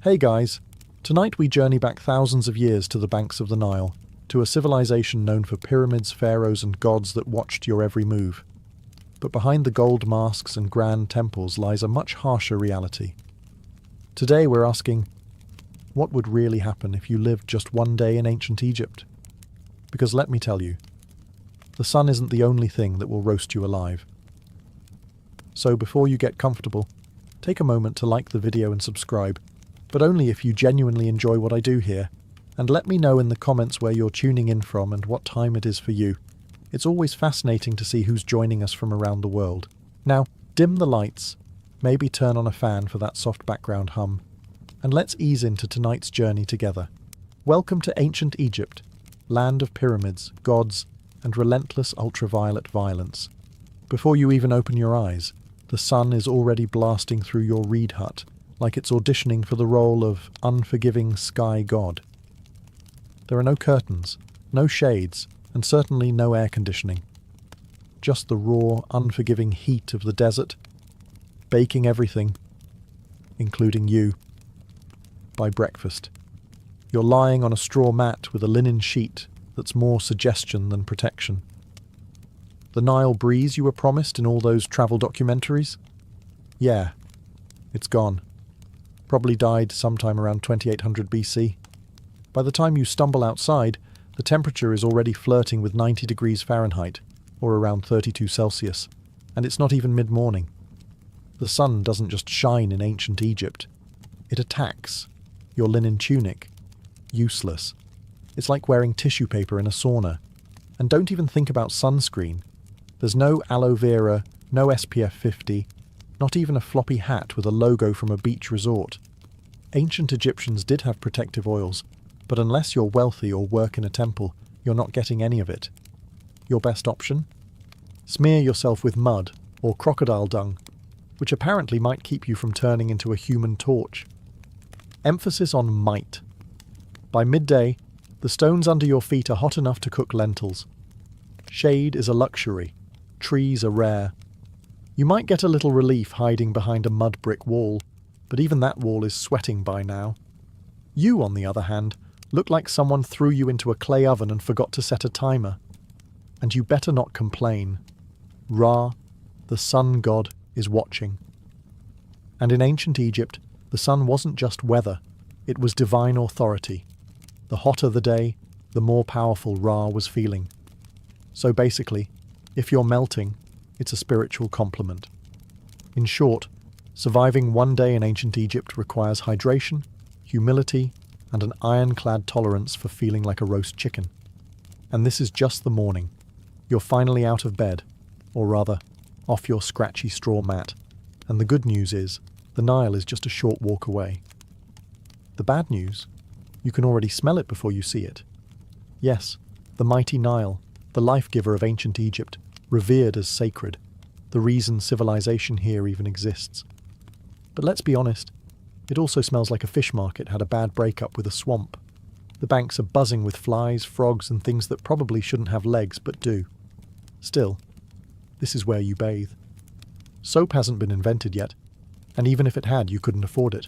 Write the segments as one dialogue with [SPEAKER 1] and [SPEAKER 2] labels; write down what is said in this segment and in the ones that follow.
[SPEAKER 1] Hey guys, tonight we journey back thousands of years to the banks of the Nile, to a civilization known for pyramids, pharaohs and gods that watched your every move. But behind the gold masks and grand temples lies a much harsher reality. Today we're asking, what would really happen if you lived just one day in ancient Egypt? Because let me tell you, the sun isn't the only thing that will roast you alive. So before you get comfortable, take a moment to like the video and subscribe, but only if you genuinely enjoy what I do here, and let me know in the comments where you're tuning in from and what time it is for you. It's always fascinating to see who's joining us from around the world. Now, dim the lights, maybe turn on a fan for that soft background hum, and let's ease into tonight's journey together. Welcome to ancient Egypt, land of pyramids, gods, and relentless ultraviolet violence. Before you even open your eyes, the sun is already blasting through your reed hut, like it's auditioning for the role of unforgiving sky god. There are no curtains, no shades, and certainly no air conditioning. Just the raw, unforgiving heat of the desert, baking everything, including you, by breakfast. You're lying on a straw mat with a linen sheet that's more suggestion than protection. The Nile breeze you were promised in all those travel documentaries? Yeah, it's gone. Probably died sometime around 2800 BC. By the time you stumble outside, the temperature is already flirting with 90 degrees Fahrenheit, or around 32 Celsius, and it's not even mid-morning. The sun doesn't just shine in ancient Egypt. It attacks. Your linen tunic. Useless. It's like wearing tissue paper in a sauna. And don't even think about sunscreen. There's no aloe vera, no SPF 50, not even a floppy hat with a logo from a beach resort. Ancient Egyptians did have protective oils, but unless you're wealthy or work in a temple, you're not getting any of it. Your best option? Smear yourself with mud or crocodile dung, which apparently might keep you from turning into a human torch. Emphasis on might. By midday, the stones under your feet are hot enough to cook lentils. Shade is a luxury. Trees are rare. You might get a little relief hiding behind a mud brick wall, but even that wall is sweating by now. You, on the other hand, look like someone threw you into a clay oven and forgot to set a timer. And you better not complain. Ra, the sun god, is watching. And in ancient Egypt, the sun wasn't just weather, it was divine authority. The hotter the day, the more powerful Ra was feeling. So basically, if you're melting, it's a spiritual compliment. In short, surviving one day in ancient Egypt requires hydration, humility, and an ironclad tolerance for feeling like a roast chicken. And this is just the morning. You're finally out of bed, or rather, off your scratchy straw mat. And the good news is, the Nile is just a short walk away. The bad news? You can already smell it before you see it. Yes, the mighty Nile, the life-giver of ancient Egypt, revered as sacred, the reason civilization here even exists. But let's be honest, it also smells like a fish market had a bad breakup with a swamp. The banks are buzzing with flies, frogs, and things that probably shouldn't have legs but do. Still, this is where you bathe. Soap hasn't been invented yet, and even if it had, you couldn't afford it.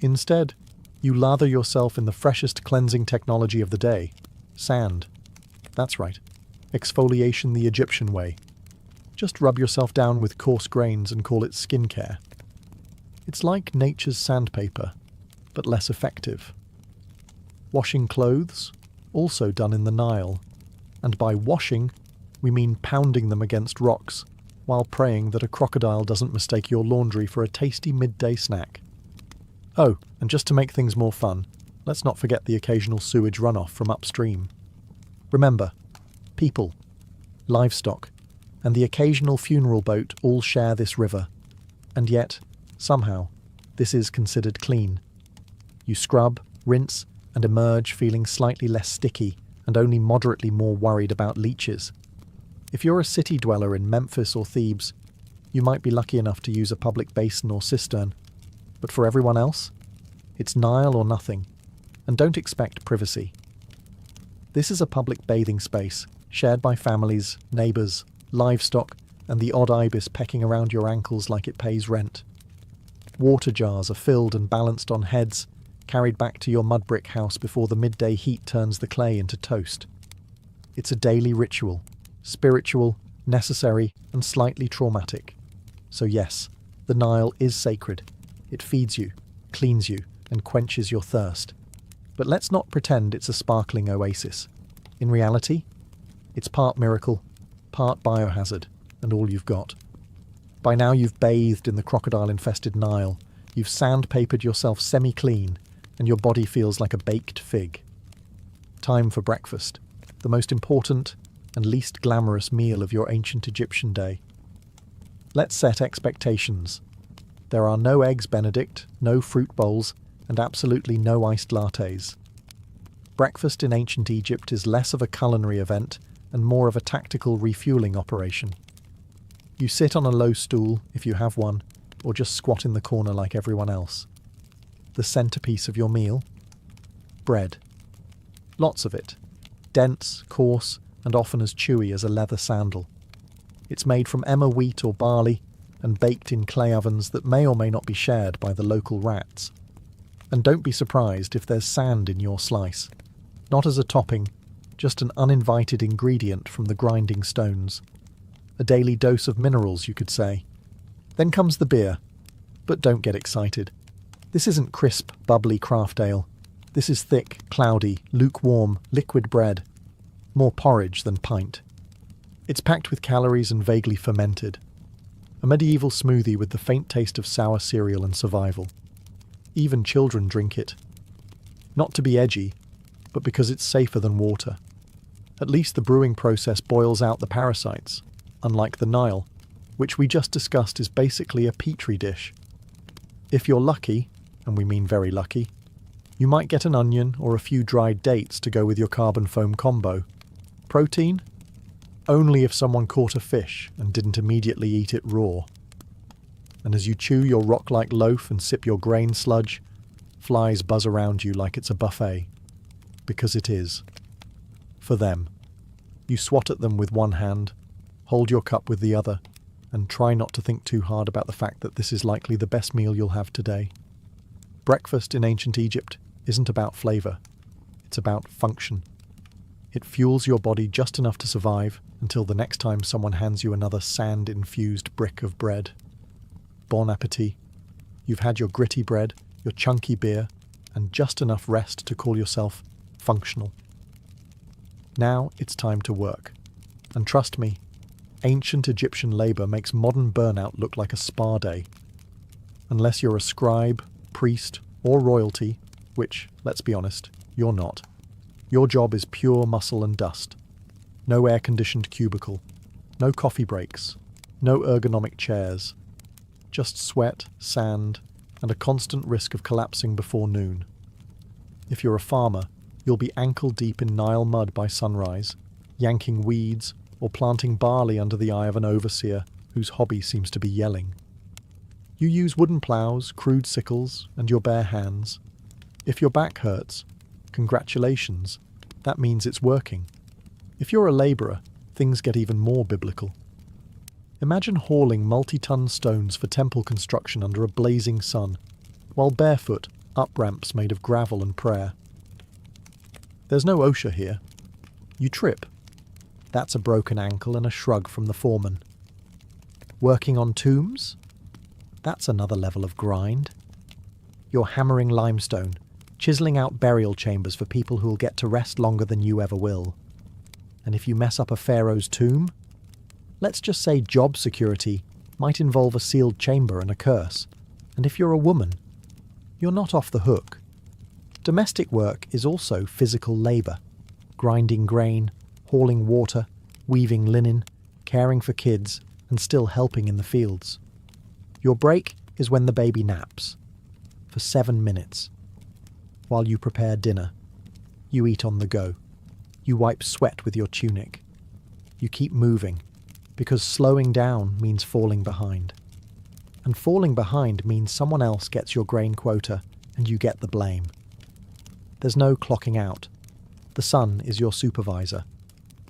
[SPEAKER 1] Instead, you lather yourself in the freshest cleansing technology of the day, sand. That's right, exfoliation the Egyptian way. Just rub yourself down with coarse grains and call it skincare. It's like nature's sandpaper, but less effective. Washing clothes, also done in the Nile. And by washing, we mean pounding them against rocks, while praying that a crocodile doesn't mistake your laundry for a tasty midday snack. Oh, and just to make things more fun, let's not forget the occasional sewage runoff from upstream. Remember, people, livestock, and the occasional funeral boat all share this river. And yet, somehow, this is considered clean. You scrub, rinse, and emerge feeling slightly less sticky and only moderately more worried about leeches. If you're a city dweller in Memphis or Thebes, you might be lucky enough to use a public basin or cistern. But for everyone else, it's Nile or nothing, and don't expect privacy. This is a public bathing space, shared by families, neighbours, livestock, and the odd ibis pecking around your ankles like it pays rent. Water jars are filled and balanced on heads, carried back to your mud brick house before the midday heat turns the clay into toast. It's a daily ritual, spiritual, necessary, and slightly traumatic. So yes, the Nile is sacred. It feeds you, cleans you, and quenches your thirst. But let's not pretend it's a sparkling oasis. In reality, it's part miracle, part biohazard, and all you've got. By now you've bathed in the crocodile-infested Nile, you've sandpapered yourself semi-clean, and your body feels like a baked fig. Time for breakfast, the most important and least glamorous meal of your ancient Egyptian day. Let's set expectations. There are no eggs Benedict, no fruit bowls, and absolutely no iced lattes. Breakfast in ancient Egypt is less of a culinary event and more of a tactical refueling operation. You sit on a low stool, if you have one, or just squat in the corner like everyone else. The centerpiece of your meal? Bread. Lots of it. Dense, coarse, and often as chewy as a leather sandal. It's made from emmer wheat or barley and baked in clay ovens that may or may not be shared by the local rats. And don't be surprised if there's sand in your slice. Not as a topping, just an uninvited ingredient from the grinding stones. A daily dose of minerals, you could say. Then comes the beer. But don't get excited. This isn't crisp, bubbly craft ale. This is thick, cloudy, lukewarm, liquid bread. More porridge than pint. It's packed with calories and vaguely fermented. A medieval smoothie with the faint taste of sour cereal and survival. Even children drink it. Not to be edgy, but because it's safer than water. At least the brewing process boils out the parasites, unlike the Nile, which we just discussed is basically a petri dish. If you're lucky, and we mean very lucky, you might get an onion or a few dried dates to go with your carbon foam combo. Protein? Only if someone caught a fish and didn't immediately eat it raw. And as you chew your rock-like loaf and sip your grain sludge, flies buzz around you like it's a buffet. Because it is. For them. You swat at them with one hand, hold your cup with the other, and try not to think too hard about the fact that this is likely the best meal you'll have today. Breakfast in ancient Egypt isn't about flavour. It's about function. It fuels your body just enough to survive until the next time someone hands you another sand-infused brick of bread. Bon appetit. You've had your gritty bread, your chunky beer, and just enough rest to call yourself functional. Now it's time to work. And trust me, ancient Egyptian labour makes modern burnout look like a spa day. Unless you're a scribe, priest, or royalty, which, let's be honest, you're not. Your job is pure muscle and dust. No air-conditioned cubicle. No coffee breaks. No ergonomic chairs. Just sweat, sand, and a constant risk of collapsing before noon. If you're a farmer, you'll be ankle-deep in Nile mud by sunrise, yanking weeds or planting barley under the eye of an overseer whose hobby seems to be yelling. You use wooden ploughs, crude sickles, and your bare hands. If your back hurts, congratulations, that means it's working. If you're a labourer, things get even more biblical. Imagine hauling multi-ton stones for temple construction under a blazing sun, while barefoot up ramps made of gravel and prayer. There's no OSHA here. You trip. That's a broken ankle and a shrug from the foreman. Working on tombs? That's another level of grind. You're hammering limestone, chiselling out burial chambers for people who'll get to rest longer than you ever will. And if you mess up a pharaoh's tomb, let's just say job security might involve a sealed chamber and a curse. And if you're a woman, you're not off the hook. Domestic work is also physical labour. Grinding grain, hauling water, weaving linen, caring for kids, and still helping in the fields. Your break is when the baby naps. For 7 minutes. While you prepare dinner. You eat on the go. You wipe sweat with your tunic. You keep moving, because slowing down means falling behind. And falling behind means someone else gets your grain quota and you get the blame. There's no clocking out. The sun is your supervisor.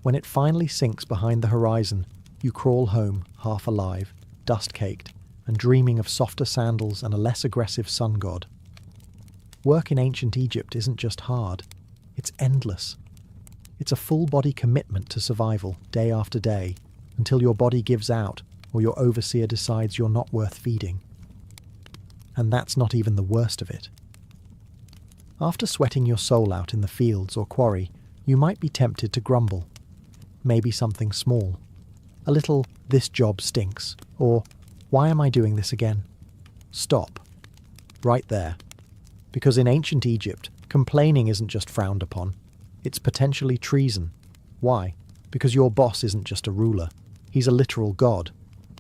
[SPEAKER 1] When it finally sinks behind the horizon, you crawl home, half alive, dust-caked, and dreaming of softer sandals and a less aggressive sun god. Work in ancient Egypt isn't just hard, it's endless. It's a full-body commitment to survival, day after day, until your body gives out or your overseer decides you're not worth feeding. And that's not even the worst of it. After sweating your soul out in the fields or quarry, you might be tempted to grumble. Maybe something small. A little, "this job stinks," or "why am I doing this again?" Stop. Right there. Because in ancient Egypt, complaining isn't just frowned upon. It's potentially treason. Why? Because your boss isn't just a ruler. He's a literal god.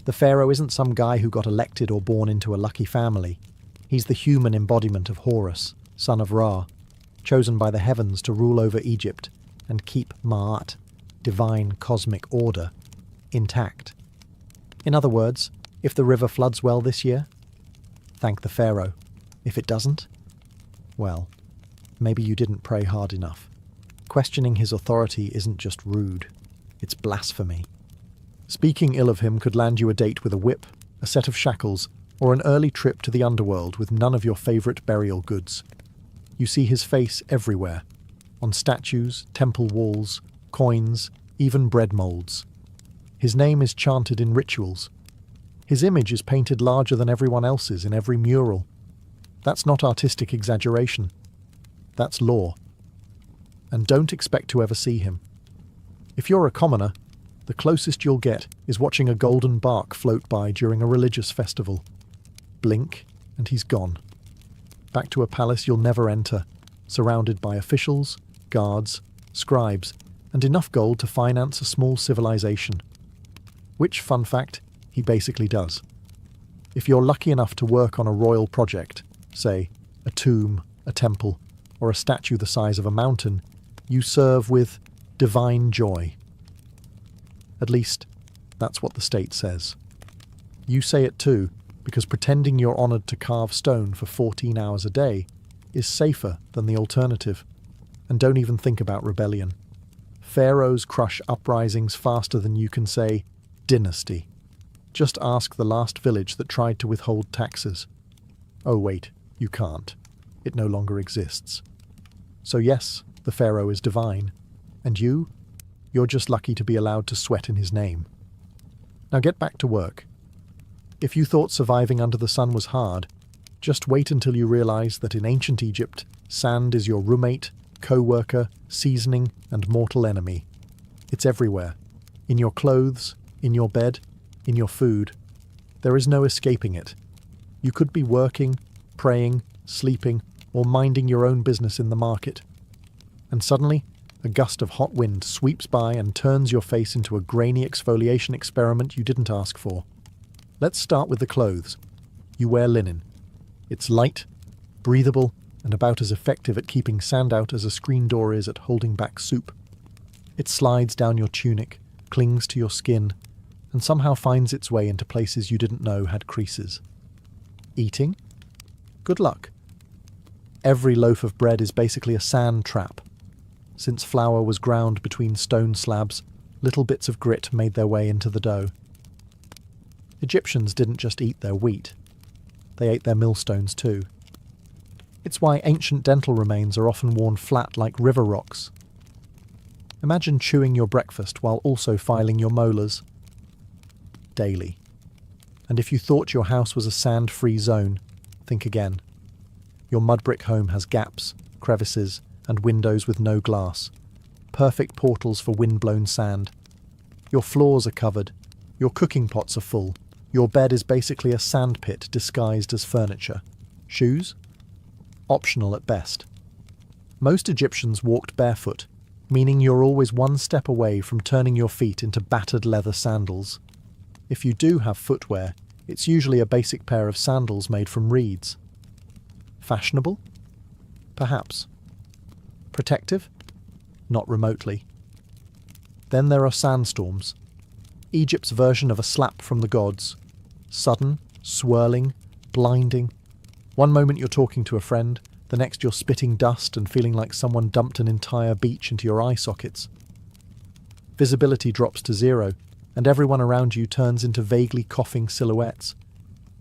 [SPEAKER 1] The pharaoh isn't some guy who got elected or born into a lucky family. He's the human embodiment of Horus, son of Ra, chosen by the heavens to rule over Egypt and keep Ma'at, divine cosmic order, intact. In other words, if the river floods well this year, thank the pharaoh. If it doesn't, well, maybe you didn't pray hard enough. Questioning his authority isn't just rude, it's blasphemy. Speaking ill of him could land you a date with a whip, a set of shackles, or an early trip to the underworld with none of your favourite burial goods. You see his face everywhere, on statues, temple walls, coins, even bread moulds. His name is chanted in rituals. His image is painted larger than everyone else's in every mural. That's not artistic exaggeration. That's law. And don't expect to ever see him. If you're a commoner, the closest you'll get is watching a golden bark float by during a religious festival. Blink, and he's gone. Back to a palace you'll never enter, surrounded by officials, guards, scribes, and enough gold to finance a small civilization. Which, fun fact, he basically does. If you're lucky enough to work on a royal project, say, a tomb, a temple, or a statue the size of a mountain, you serve with divine joy. At least, that's what the state says. You say it too, because pretending you're honoured to carve stone for 14 hours a day is safer than the alternative. And don't even think about rebellion. Pharaohs crush uprisings faster than you can say, dynasty. Just ask the last village that tried to withhold taxes. Oh wait, you can't. It no longer exists. So yes, the pharaoh is divine. And you're just lucky to be allowed to sweat in his name. Now get back to work. If you thought surviving under the sun was hard, just wait until you realize that in ancient Egypt, sand is your roommate, co-worker, seasoning, and mortal enemy. It's everywhere. In your clothes, in your bed, in your food. There is no escaping it. You could be working, praying, sleeping, or minding your own business in the market. And suddenly, a gust of hot wind sweeps by and turns your face into a grainy exfoliation experiment you didn't ask for. Let's start with the clothes. You wear linen. It's light, breathable, and about as effective at keeping sand out as a screen door is at holding back soup. It slides down your tunic, clings to your skin, and somehow finds its way into places you didn't know had creases. Eating? Good luck. Every loaf of bread is basically a sand trap. Since flour was ground between stone slabs, little bits of grit made their way into the dough. Egyptians didn't just eat their wheat. They ate their millstones too. It's why ancient dental remains are often worn flat like river rocks. Imagine chewing your breakfast while also filing your molars. Daily. And if you thought your house was a sand-free zone, think again. Your mud brick home has gaps, crevices, and windows with no glass. Perfect portals for wind-blown sand. Your floors are covered. Your cooking pots are full. Your bed is basically a sandpit disguised as furniture. Shoes? Optional at best. Most Egyptians walked barefoot, meaning you're always one step away from turning your feet into battered leather sandals. If you do have footwear, it's usually a basic pair of sandals made from reeds. Fashionable? Perhaps. Protective? Not remotely. Then there are sandstorms. Egypt's version of a slap from the gods. Sudden, swirling, blinding. One moment you're talking to a friend, the next you're spitting dust and feeling like someone dumped an entire beach into your eye sockets. Visibility drops to zero, and everyone around you turns into vaguely coughing silhouettes.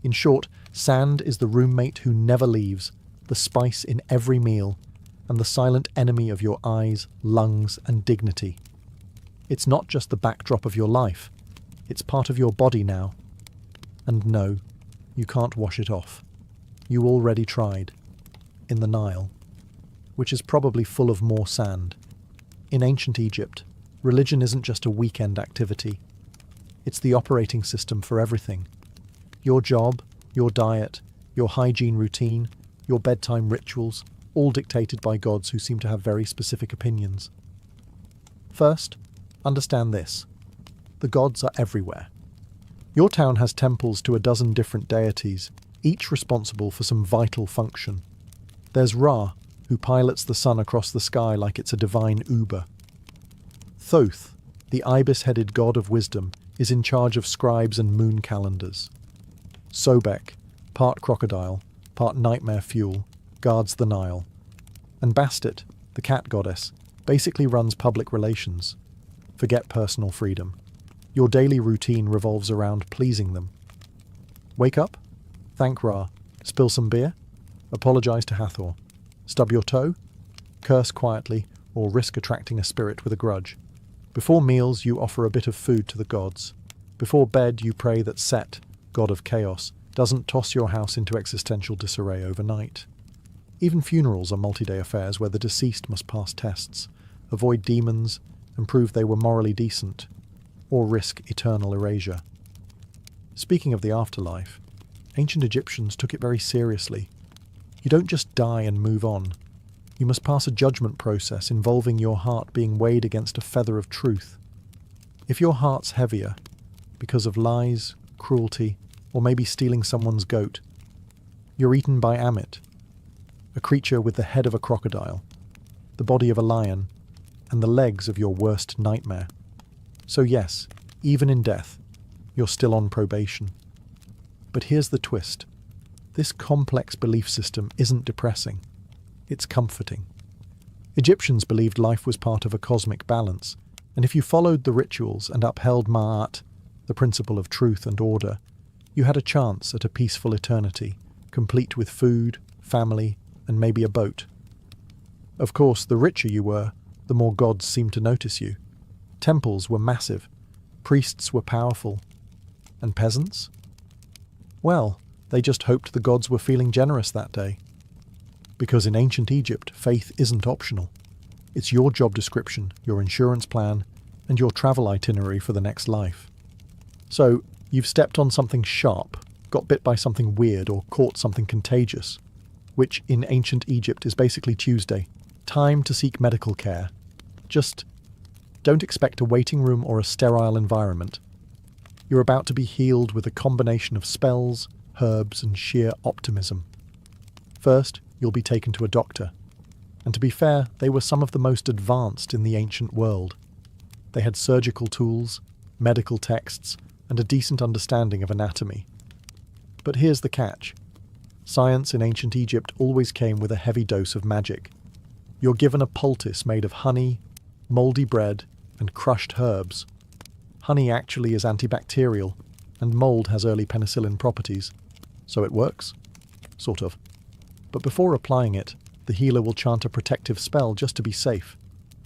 [SPEAKER 1] In short, sand is the roommate who never leaves, the spice in every meal, and the silent enemy of your eyes, lungs, and dignity. It's not just the backdrop of your life, it's part of your body now. And no, you can't wash it off. You already tried. In the Nile, which is probably full of more sand. In ancient Egypt, religion isn't just a weekend activity. It's the operating system for everything. Your job, your diet, your hygiene routine, your bedtime rituals, all dictated by gods who seem to have very specific opinions. First, understand this. The gods are everywhere. Your town has temples to a dozen different deities, each responsible for some vital function. There's Ra, who pilots the sun across the sky like it's a divine Uber. Thoth, the ibis-headed god of wisdom, is in charge of scribes and moon calendars. Sobek, part crocodile, part nightmare fuel, guards the Nile. And Bastet, the cat goddess, basically runs public relations. Forget personal freedom. Your daily routine revolves around pleasing them. Wake up, thank Ra, spill some beer, apologize to Hathor, stub your toe, curse quietly, or risk attracting a spirit with a grudge. Before meals, you offer a bit of food to the gods. Before bed, you pray that Set, god of chaos, doesn't toss your house into existential disarray overnight. Even funerals are multi-day affairs where the deceased must pass tests, avoid demons, and prove they were morally decent, or risk eternal erasure. Speaking of the afterlife, ancient Egyptians took it very seriously. You don't just die and move on. You must pass a judgment process involving your heart being weighed against a feather of truth. If your heart's heavier, because of lies, cruelty, or maybe stealing someone's goat, you're eaten by Amit, a creature with the head of a crocodile, the body of a lion, and the legs of your worst nightmare. So yes, even in death, you're still on probation. But here's the twist. This complex belief system isn't depressing. It's comforting. Egyptians believed life was part of a cosmic balance, and if you followed the rituals and upheld Ma'at, the principle of truth and order, you had a chance at a peaceful eternity, complete with food, family, and maybe a boat. Of course, the richer you were, the more gods seemed to notice you. Temples were massive, priests were powerful, and peasants? Well, they just hoped the gods were feeling generous that day. Because in ancient Egypt, faith isn't optional. It's your job description, your insurance plan, and your travel itinerary for the next life. So, you've stepped on something sharp, got bit by something weird, or caught something contagious, which in ancient Egypt is basically Tuesday. Time to seek medical care. Just don't expect a waiting room or a sterile environment. You're about to be healed with a combination of spells, herbs, and sheer optimism. First, you'll be taken to a doctor. And to be fair, they were some of the most advanced in the ancient world. They had surgical tools, medical texts, and a decent understanding of anatomy. But here's the catch. Science in ancient Egypt always came with a heavy dose of magic. You're given a poultice made of honey, mouldy bread, and crushed herbs. Honey actually is antibacterial, and mould has early penicillin properties. So it works? Sort of. But before applying it, the healer will chant a protective spell just to be safe,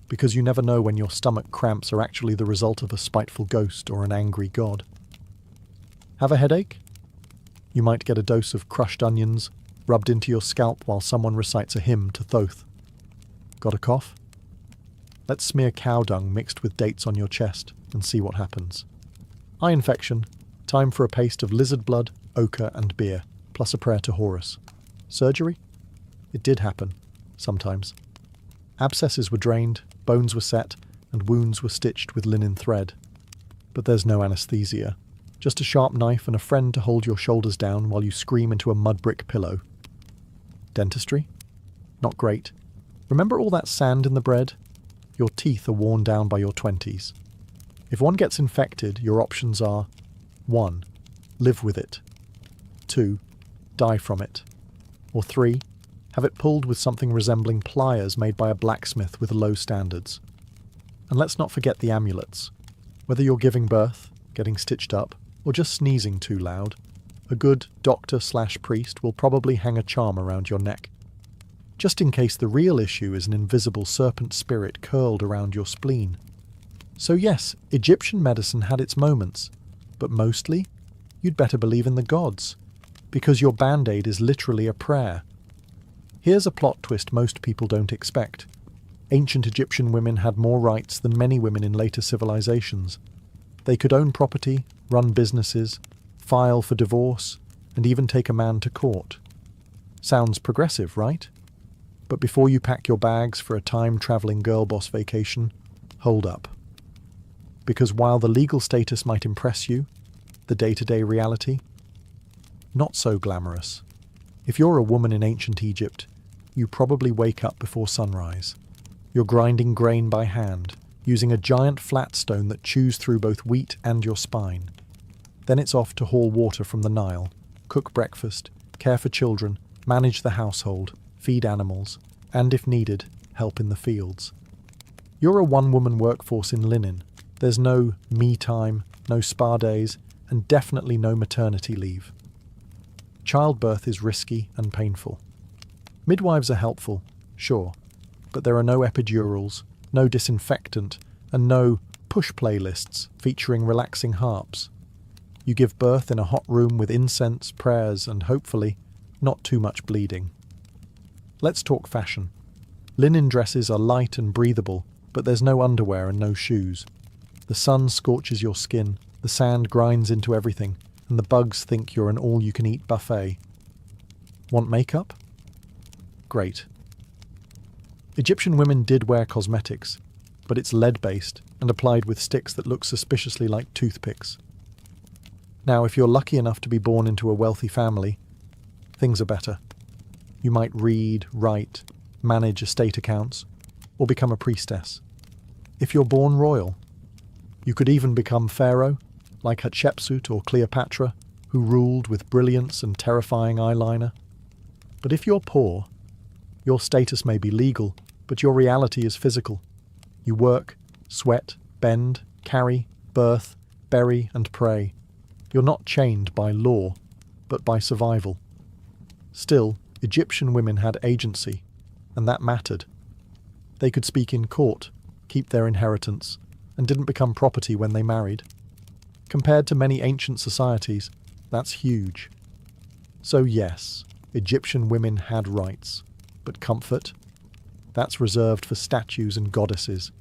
[SPEAKER 1] because you never know when your stomach cramps are actually the result of a spiteful ghost or an angry god. Have a headache? You might get a dose of crushed onions rubbed into your scalp while someone recites a hymn to Thoth. Got a cough? Let's smear cow dung mixed with dates on your chest and see what happens. Eye infection. Time for a paste of lizard blood, ochre, and beer, plus a prayer to Horus. Surgery? It did happen. Sometimes. Abscesses were drained, bones were set, and wounds were stitched with linen thread. But there's no anesthesia. Just a sharp knife and a friend to hold your shoulders down while you scream into a mud brick pillow. Dentistry? Not great. Remember all that sand in the bread? Your teeth are worn down by your 20s. If one gets infected, your options are 1. Live with it. 2. Die from it. Or 3. Have it pulled with something resembling pliers made by a blacksmith with low standards. And let's not forget the amulets. Whether you're giving birth, getting stitched up, or just sneezing too loud, A good doctor/priest will probably hang a charm around your neck, just in case the real issue is an invisible serpent spirit curled around your spleen. So yes, Egyptian medicine had its moments, but mostly, you'd better believe in the gods, because your band-aid is literally a prayer. Here's a plot twist most people don't expect. Ancient Egyptian women had more rights than many women in later civilizations. They could own property, run businesses, file for divorce, and even take a man to court. Sounds progressive, right? But before you pack your bags for a time-traveling girl boss vacation, hold up. Because while the legal status might impress you, the day-to-day reality? Not so glamorous. If you're a woman in ancient Egypt, you probably wake up before sunrise. You're grinding grain by hand, using a giant flat stone that chews through both wheat and your spine. Then it's off to haul water from the Nile, cook breakfast, care for children, manage the household, feed animals, and if needed, help in the fields. You're a one-woman workforce in linen. There's no me time, no spa days, and definitely no maternity leave. Childbirth is risky and painful. Midwives are helpful, sure, but there are no epidurals, no disinfectant, and no push playlists featuring relaxing harps. You give birth in a hot room with incense, prayers, and hopefully, not too much bleeding. Let's talk fashion. Linen dresses are light and breathable, but there's no underwear and no shoes. The sun scorches your skin, the sand grinds into everything, and the bugs think you're an all-you-can-eat buffet. Want makeup? Great. Egyptian women did wear cosmetics, but it's lead-based and applied with sticks that look suspiciously like toothpicks. Now, if you're lucky enough to be born into a wealthy family, things are better. You might read, write, manage estate accounts, or become a priestess. If you're born royal, you could even become pharaoh, like Hatshepsut or Cleopatra, who ruled with brilliance and terrifying eyeliner. But if you're poor, your status may be legal, but your reality is physical. You work, sweat, bend, carry, birth, bury, and pray. You're not chained by law, but by survival. Still, Egyptian women had agency, and that mattered. They could speak in court, keep their inheritance, and didn't become property when they married. Compared to many ancient societies, that's huge. So yes, Egyptian women had rights, but comfort? That's reserved for statues and goddesses,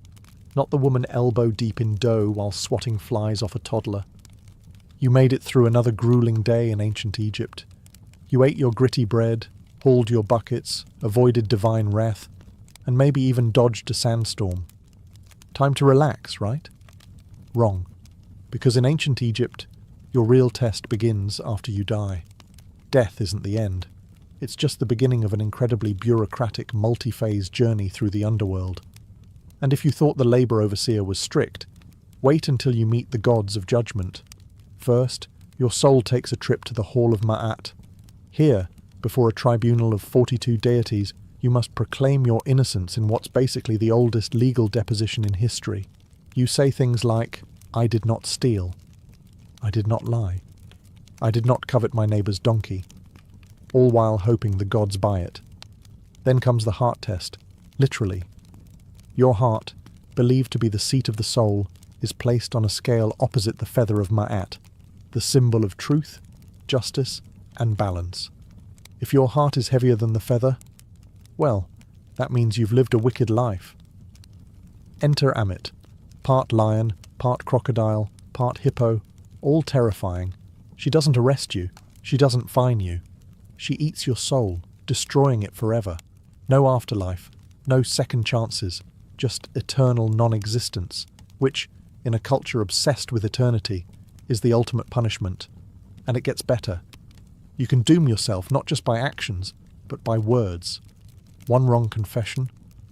[SPEAKER 1] not the woman elbow-deep in dough while swatting flies off a toddler. You made it through another grueling day in ancient Egypt. You ate your gritty bread, hauled your buckets, avoided divine wrath, and maybe even dodged a sandstorm. Time to relax, right? Wrong. Because in ancient Egypt, your real test begins after you die. Death isn't the end. It's just the beginning of an incredibly bureaucratic, multi-phase journey through the underworld. And if you thought the labor overseer was strict, wait until you meet the gods of judgment. First, your soul takes a trip to the Hall of Ma'at. Here, before a tribunal of 42 deities, you must proclaim your innocence in what's basically the oldest legal deposition in history. You say things like, "I did not steal. I did not lie. I did not covet my neighbour's donkey," all while hoping the gods buy it. Then comes the heart test, literally. Your heart, believed to be the seat of the soul, is placed on a scale opposite the feather of Ma'at, the symbol of truth, justice, and balance. If your heart is heavier than the feather, well, that means you've lived a wicked life. Enter Amit, part lion, part crocodile, part hippo, all terrifying. She doesn't arrest you, she doesn't fine you. She eats your soul, destroying it forever. No afterlife, no second chances, just eternal non-existence, which, in a culture obsessed with eternity, is the ultimate punishment. And it gets better. You can doom yourself not just by actions, but by words. One wrong confession,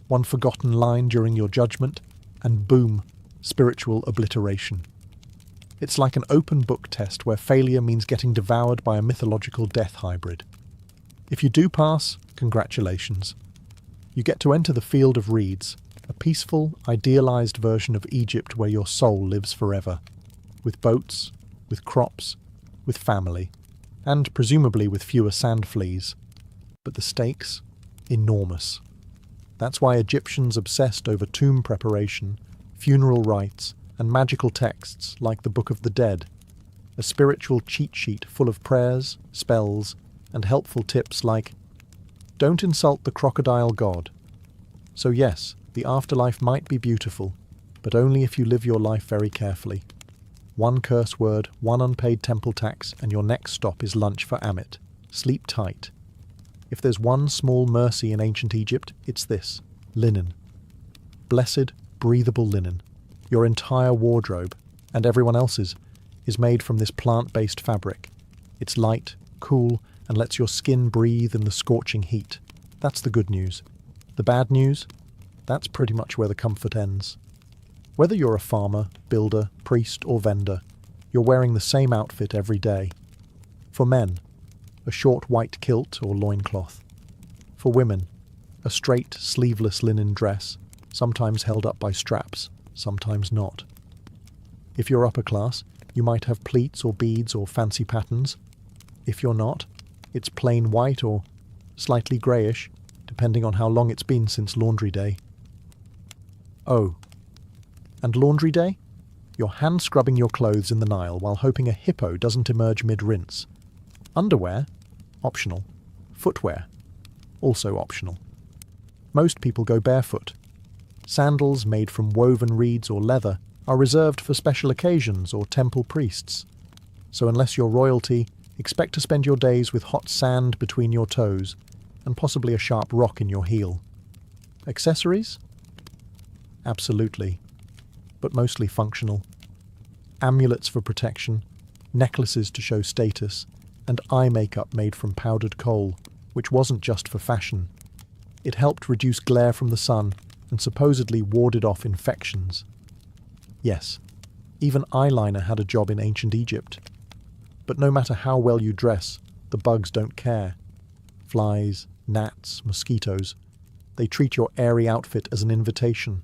[SPEAKER 1] one forgotten line during your judgment, and boom, spiritual obliteration. It's like an open book test where failure means getting devoured by a mythological death hybrid. If you do pass, congratulations. You get to enter the field of reeds, a peaceful, idealized version of Egypt where your soul lives forever. With boats, with crops, with family. and presumably with fewer sand fleas. But the stakes? Enormous. That's why Egyptians obsessed over tomb preparation, funeral rites, and magical texts like the Book of the Dead, a spiritual cheat sheet full of prayers, spells, and helpful tips like, don't insult the crocodile god. So yes, the afterlife might be beautiful, but only if you live your life very carefully. One curse word, one unpaid temple tax, and your next stop is lunch for Amit. Sleep tight. If there's one small mercy in ancient Egypt, it's this: linen. Blessed, breathable linen. Your entire wardrobe, and everyone else's, is made from this plant-based fabric. It's light, cool, and lets your skin breathe in the scorching heat. That's the good news. The bad news? That's pretty much where the comfort ends. Whether you're a farmer, builder, priest, or vendor, you're wearing the same outfit every day. For men, a short white kilt or loincloth. For women, a straight, sleeveless linen dress, sometimes held up by straps, sometimes not. If you're upper class, you might have pleats or beads or fancy patterns. If you're not, it's plain white or slightly greyish, depending on how long it's been since laundry day. Oh, and laundry day? You're hand-scrubbing your clothes in the Nile while hoping a hippo doesn't emerge mid-rinse. Underwear? Optional. Footwear? Also optional. Most people go barefoot. Sandals made from woven reeds or leather are reserved for special occasions or temple priests. So unless you're royalty, expect to spend your days with hot sand between your toes and possibly a sharp rock in your heel. Accessories? Absolutely. But mostly functional. Amulets for protection, necklaces to show status, and eye makeup made from powdered coal, which wasn't just for fashion. It helped reduce glare from the sun and supposedly warded off infections. Yes, even eyeliner had a job in ancient Egypt. But no matter how well you dress, the bugs don't care. Flies, gnats, mosquitoes, they treat your airy outfit as an invitation.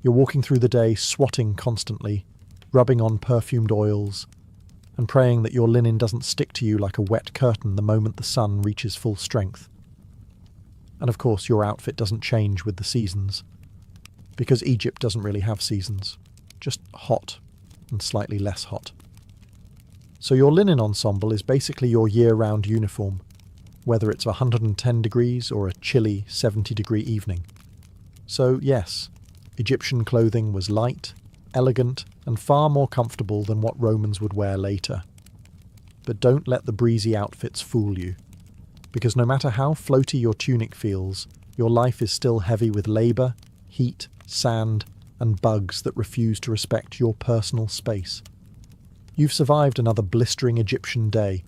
[SPEAKER 1] You're walking through the day swatting constantly, rubbing on perfumed oils, and praying that your linen doesn't stick to you like a wet curtain the moment the sun reaches full strength. And of course your outfit doesn't change with the seasons, because Egypt doesn't really have seasons, just hot and slightly less hot. So your linen ensemble is basically your year-round uniform, whether it's 110 degrees or a chilly 70-degree evening. So yes, Egyptian clothing was light, elegant, and far more comfortable than what Romans would wear later. But don't let the breezy outfits fool you, because no matter how floaty your tunic feels, your life is still heavy with labour, heat, sand, and bugs that refuse to respect your personal space. You've survived another blistering Egyptian day,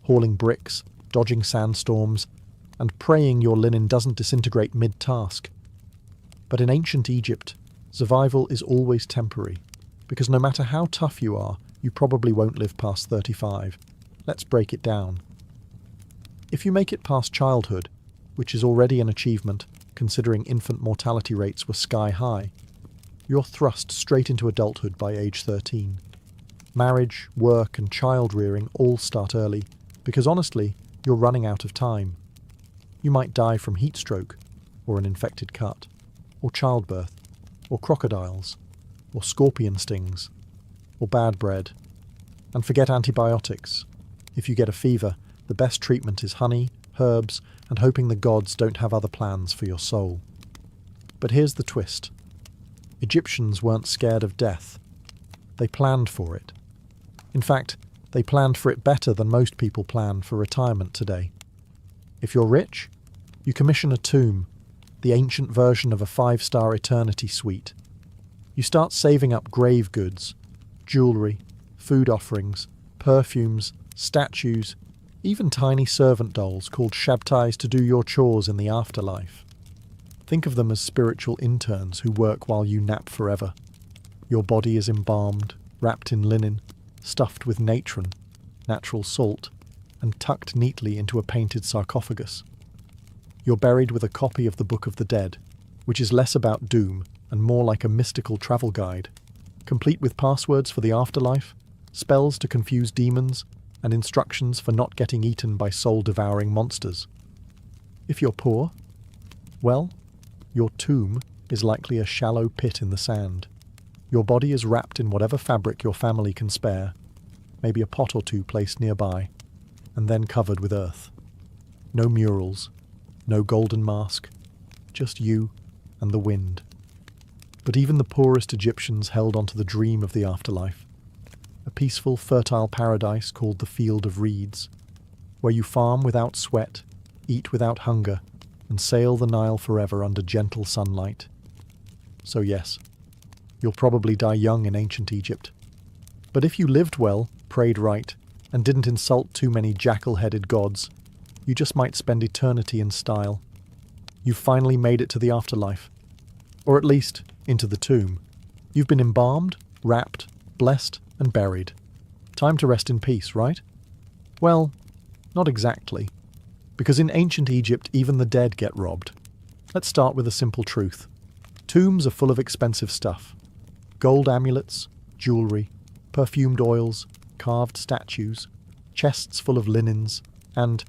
[SPEAKER 1] hauling bricks, dodging sandstorms, and praying your linen doesn't disintegrate mid-task. But in ancient Egypt, survival is always temporary, because no matter how tough you are, you probably won't live past 35. Let's break it down. If you make it past childhood, which is already an achievement considering infant mortality rates were sky-high, you're thrust straight into adulthood by age 13. Marriage, work, and child-rearing all start early, because honestly, you're running out of time. You might die from heat stroke, or an infected cut, or childbirth, or crocodiles, or scorpion stings, or bad bread. And forget antibiotics. If you get a fever, the best treatment is honey, herbs, and hoping the gods don't have other plans for your soul. But here's the twist. Egyptians weren't scared of death. They planned for it. In fact, they planned for it better than most people plan for retirement today. If you're rich, you commission a tomb, the ancient version of a 5-star eternity suite. You start saving up grave goods, jewellery, food offerings, perfumes, statues, even tiny servant dolls called shabtais to do your chores in the afterlife. Think of them as spiritual interns who work while you nap forever. Your body is embalmed, wrapped in linen, stuffed with natron, natural salt, and tucked neatly into a painted sarcophagus. You're buried with a copy of the Book of the Dead, which is less about doom and more like a mystical travel guide, complete with passwords for the afterlife, spells to confuse demons, and instructions for not getting eaten by soul-devouring monsters. If you're poor, well, your tomb is likely a shallow pit in the sand. Your body is wrapped in whatever fabric your family can spare, maybe a pot or two placed nearby, and then covered with earth. No murals, no golden mask, just you and the wind. But even the poorest Egyptians held onto the dream of the afterlife, a peaceful, fertile paradise called the Field of Reeds, where you farm without sweat, eat without hunger, and sail the Nile forever under gentle sunlight. So yes, you'll probably die young in ancient Egypt. But if you lived well, prayed right, and didn't insult too many jackal-headed gods, you just might spend eternity in style. You've finally made it to the afterlife. Or at least, into the tomb. You've been embalmed, wrapped, blessed, and buried. Time to rest in peace, right? Well, not exactly. Because in ancient Egypt, even the dead get robbed. Let's start with a simple truth. Tombs are full of expensive stuff. Gold amulets, jewellery, perfumed oils, carved statues, chests full of linens, and,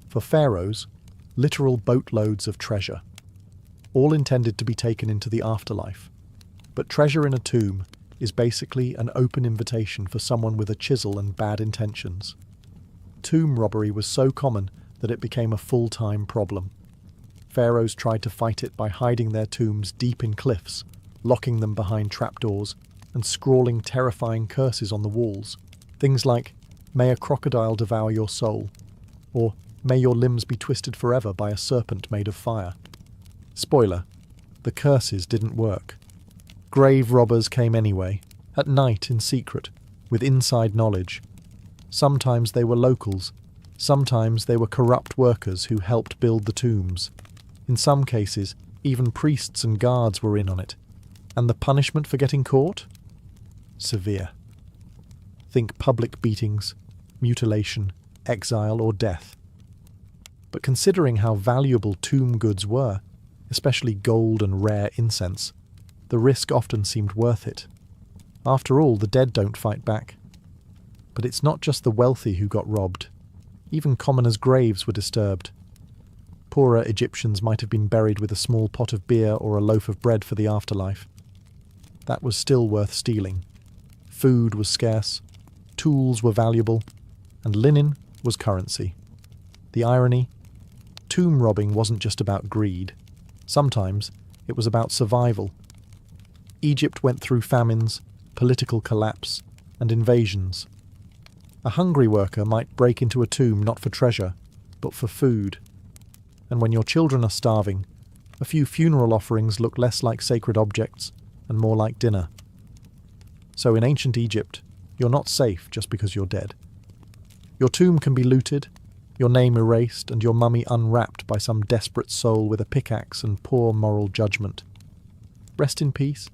[SPEAKER 1] for pharaohs, literal boatloads of treasure. All intended to be taken into the afterlife. But treasure in a tomb is basically an open invitation for someone with a chisel and bad intentions. Tomb robbery was so common that it became a full-time problem. Pharaohs tried to fight it by hiding their tombs deep in cliffs, locking them behind trapdoors, and scrawling terrifying curses on the walls. Things like, "May a crocodile devour your soul," or "May your limbs be twisted forever by a serpent made of fire." Spoiler, the curses didn't work. Grave robbers came anyway, at night in secret, with inside knowledge. Sometimes they were locals, sometimes they were corrupt workers who helped build the tombs. In some cases, even priests and guards were in on it. And the punishment for getting caught? Severe. Think public beatings, mutilation, exile, or death. But considering how valuable tomb goods were, especially gold and rare incense, the risk often seemed worth it. After all, the dead don't fight back. But it's not just the wealthy who got robbed. Even commoners' graves were disturbed. Poorer Egyptians might have been buried with a small pot of beer or a loaf of bread for the afterlife. That was still worth stealing. Food was scarce, tools were valuable, and linen was currency. The irony? Tomb robbing wasn't just about greed. Sometimes it was about survival. Egypt went through famines, political collapse, and invasions. A hungry worker might break into a tomb not for treasure, but for food. And when your children are starving, a few funeral offerings look less like sacred objects and more like dinner. So in ancient Egypt, you're not safe just because you're dead. Your tomb can be looted, your name erased, and your mummy unwrapped by some desperate soul with a pickaxe and poor moral judgment. Rest in peace,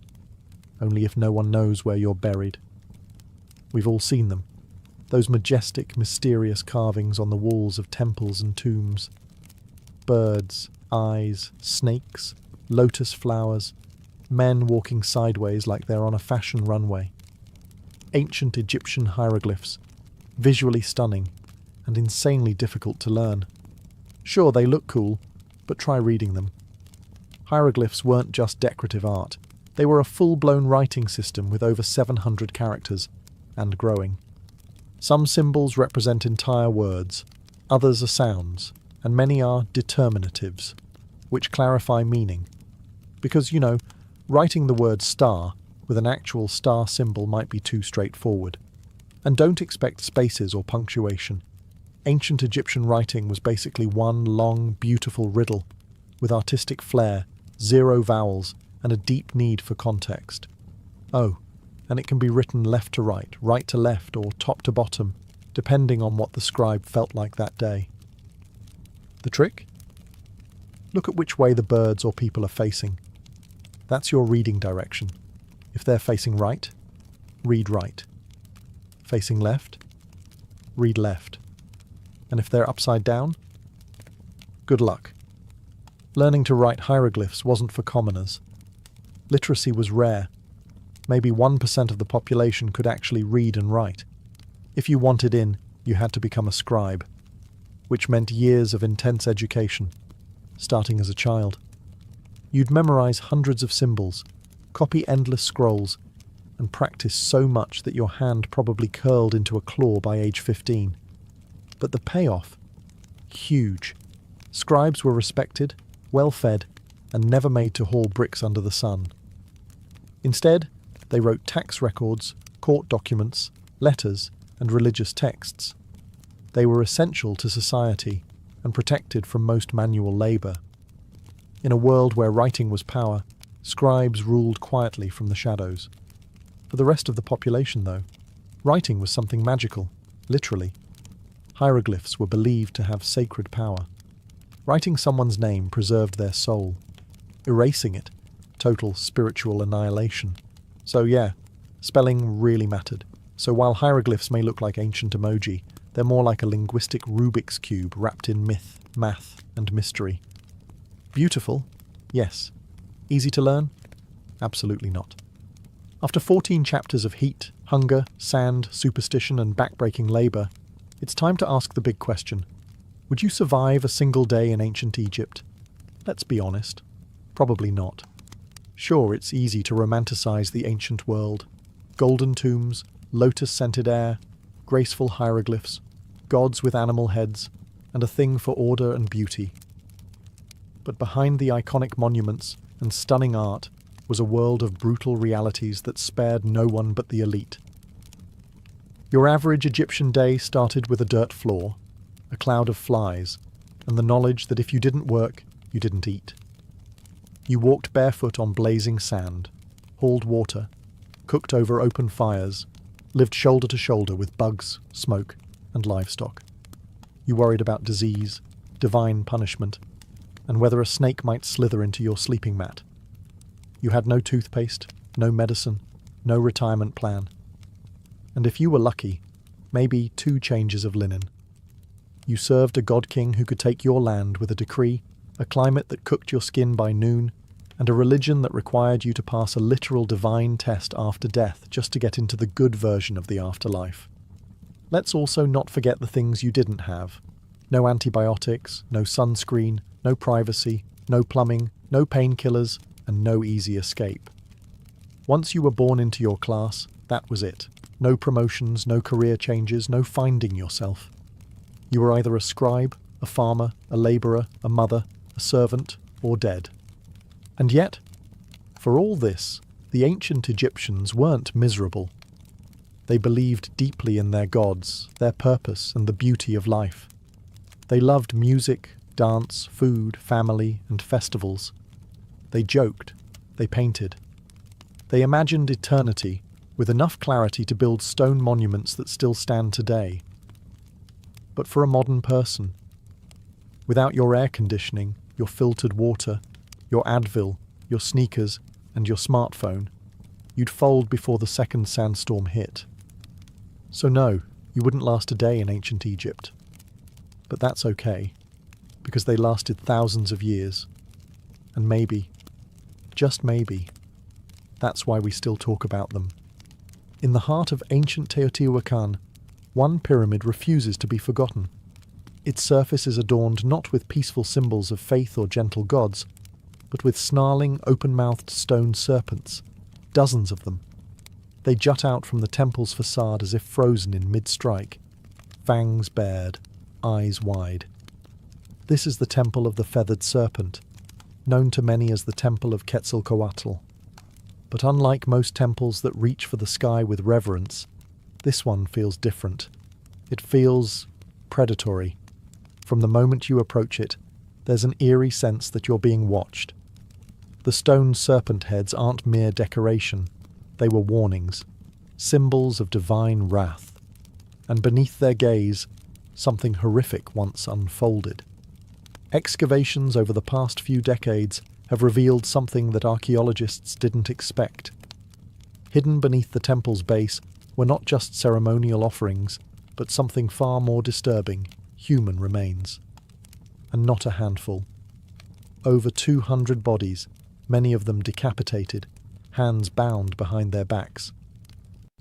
[SPEAKER 1] only if no one knows where you're buried. We've all seen them, those majestic, mysterious carvings on the walls of temples and tombs. Birds, eyes, snakes, lotus flowers, men walking sideways like they're on a fashion runway. Ancient Egyptian hieroglyphs, visually stunning and insanely difficult to learn. Sure, they look cool, but try reading them. Hieroglyphs weren't just decorative art. They were a full-blown writing system with over 700 characters, and growing. Some symbols represent entire words, others are sounds, and many are determinatives, which clarify meaning. Because, writing the word star with an actual star symbol might be too straightforward. And don't expect spaces or punctuation. Ancient Egyptian writing was basically one long, beautiful riddle, with artistic flair, 0 vowels, and a deep need for context. Oh, and it can be written left to right to left, or top to bottom, depending on what the scribe felt like that day. The trick? Look at which way the birds or people are facing. That's your reading direction. If they're facing right, read right. Facing left, read left. And if they're upside down, good luck. Learning to write hieroglyphs wasn't for commoners. Literacy was rare. Maybe 1% of the population could actually read and write. If you wanted in, you had to become a scribe, which meant years of intense education, starting as a child. You'd memorize hundreds of symbols, copy endless scrolls, and practice so much that your hand probably curled into a claw by age 15. But the payoff? Huge. Scribes were respected, well-fed, and never made to haul bricks under the sun. Instead, they wrote tax records, court documents, letters, and religious texts. They were essential to society and protected from most manual labour. In a world where writing was power, scribes ruled quietly from the shadows. For the rest of the population, though, writing was something magical, literally. Hieroglyphs were believed to have sacred power. Writing someone's name preserved their soul. Erasing it, total spiritual annihilation. So yeah, spelling really mattered. So while hieroglyphs may look like ancient emoji, they're more like a linguistic Rubik's Cube wrapped in myth, math, and mystery. Beautiful? Yes. Easy to learn? Absolutely not. After 14 chapters of heat, hunger, sand, superstition, and backbreaking labour, it's time to ask the big question. Would you survive a single day in ancient Egypt? Let's be honest. Probably not. Sure, it's easy to romanticize the ancient world. Golden tombs, lotus-scented air, graceful hieroglyphs, gods with animal heads, and a thing for order and beauty. But behind the iconic monuments and stunning art was a world of brutal realities that spared no one but the elite. Your average Egyptian day started with a dirt floor, a cloud of flies, and the knowledge that if you didn't work, you didn't eat. You walked barefoot on blazing sand, hauled water, cooked over open fires, lived shoulder to shoulder with bugs, smoke, and livestock. You worried about disease, divine punishment, and whether a snake might slither into your sleeping mat. You had no toothpaste, no medicine, no retirement plan. And if you were lucky, maybe 2 changes of linen. You served a god king who could take your land with a decree, a climate that cooked your skin by noon, and a religion that required you to pass a literal divine test after death just to get into the good version of the afterlife. Let's also not forget the things you didn't have. No antibiotics, no sunscreen, no privacy, no plumbing, no painkillers, and no easy escape. Once you were born into your class, that was it. No promotions, no career changes, no finding yourself. You were either a scribe, a farmer, a labourer, a mother, a servant, or dead. And yet, for all this, the ancient Egyptians weren't miserable. They believed deeply in their gods, their purpose, and the beauty of life. They loved music, dance, food, family, and festivals. They joked, they painted. They imagined eternity with enough clarity to build stone monuments that still stand today. But for a modern person, without your air conditioning, your filtered water, your Advil, your sneakers, and your smartphone, you'd fold before the second sandstorm hit. So no, you wouldn't last a day in ancient Egypt. But that's okay, because they lasted thousands of years. And maybe, just maybe, that's why we still talk about them. In the heart of ancient Teotihuacan, one pyramid refuses to be forgotten. Its surface is adorned not with peaceful symbols of faith or gentle gods, but with snarling, open-mouthed stone serpents, dozens of them. They jut out from the temple's facade as if frozen in mid-strike, fangs bared, eyes wide. This is the temple of the feathered serpent, known to many as the Temple of Quetzalcoatl. But unlike most temples that reach for the sky with reverence, this one feels different. It feels predatory. From the moment you approach it, there's an eerie sense that you're being watched. The stone serpent heads aren't mere decoration. They were warnings, symbols of divine wrath. And beneath their gaze, something horrific once unfolded. Excavations over the past few decades have revealed something that archaeologists didn't expect. Hidden beneath the temple's base were not just ceremonial offerings, but something far more disturbing, human remains. And not a handful. Over 200 bodies, many of them decapitated, hands bound behind their backs.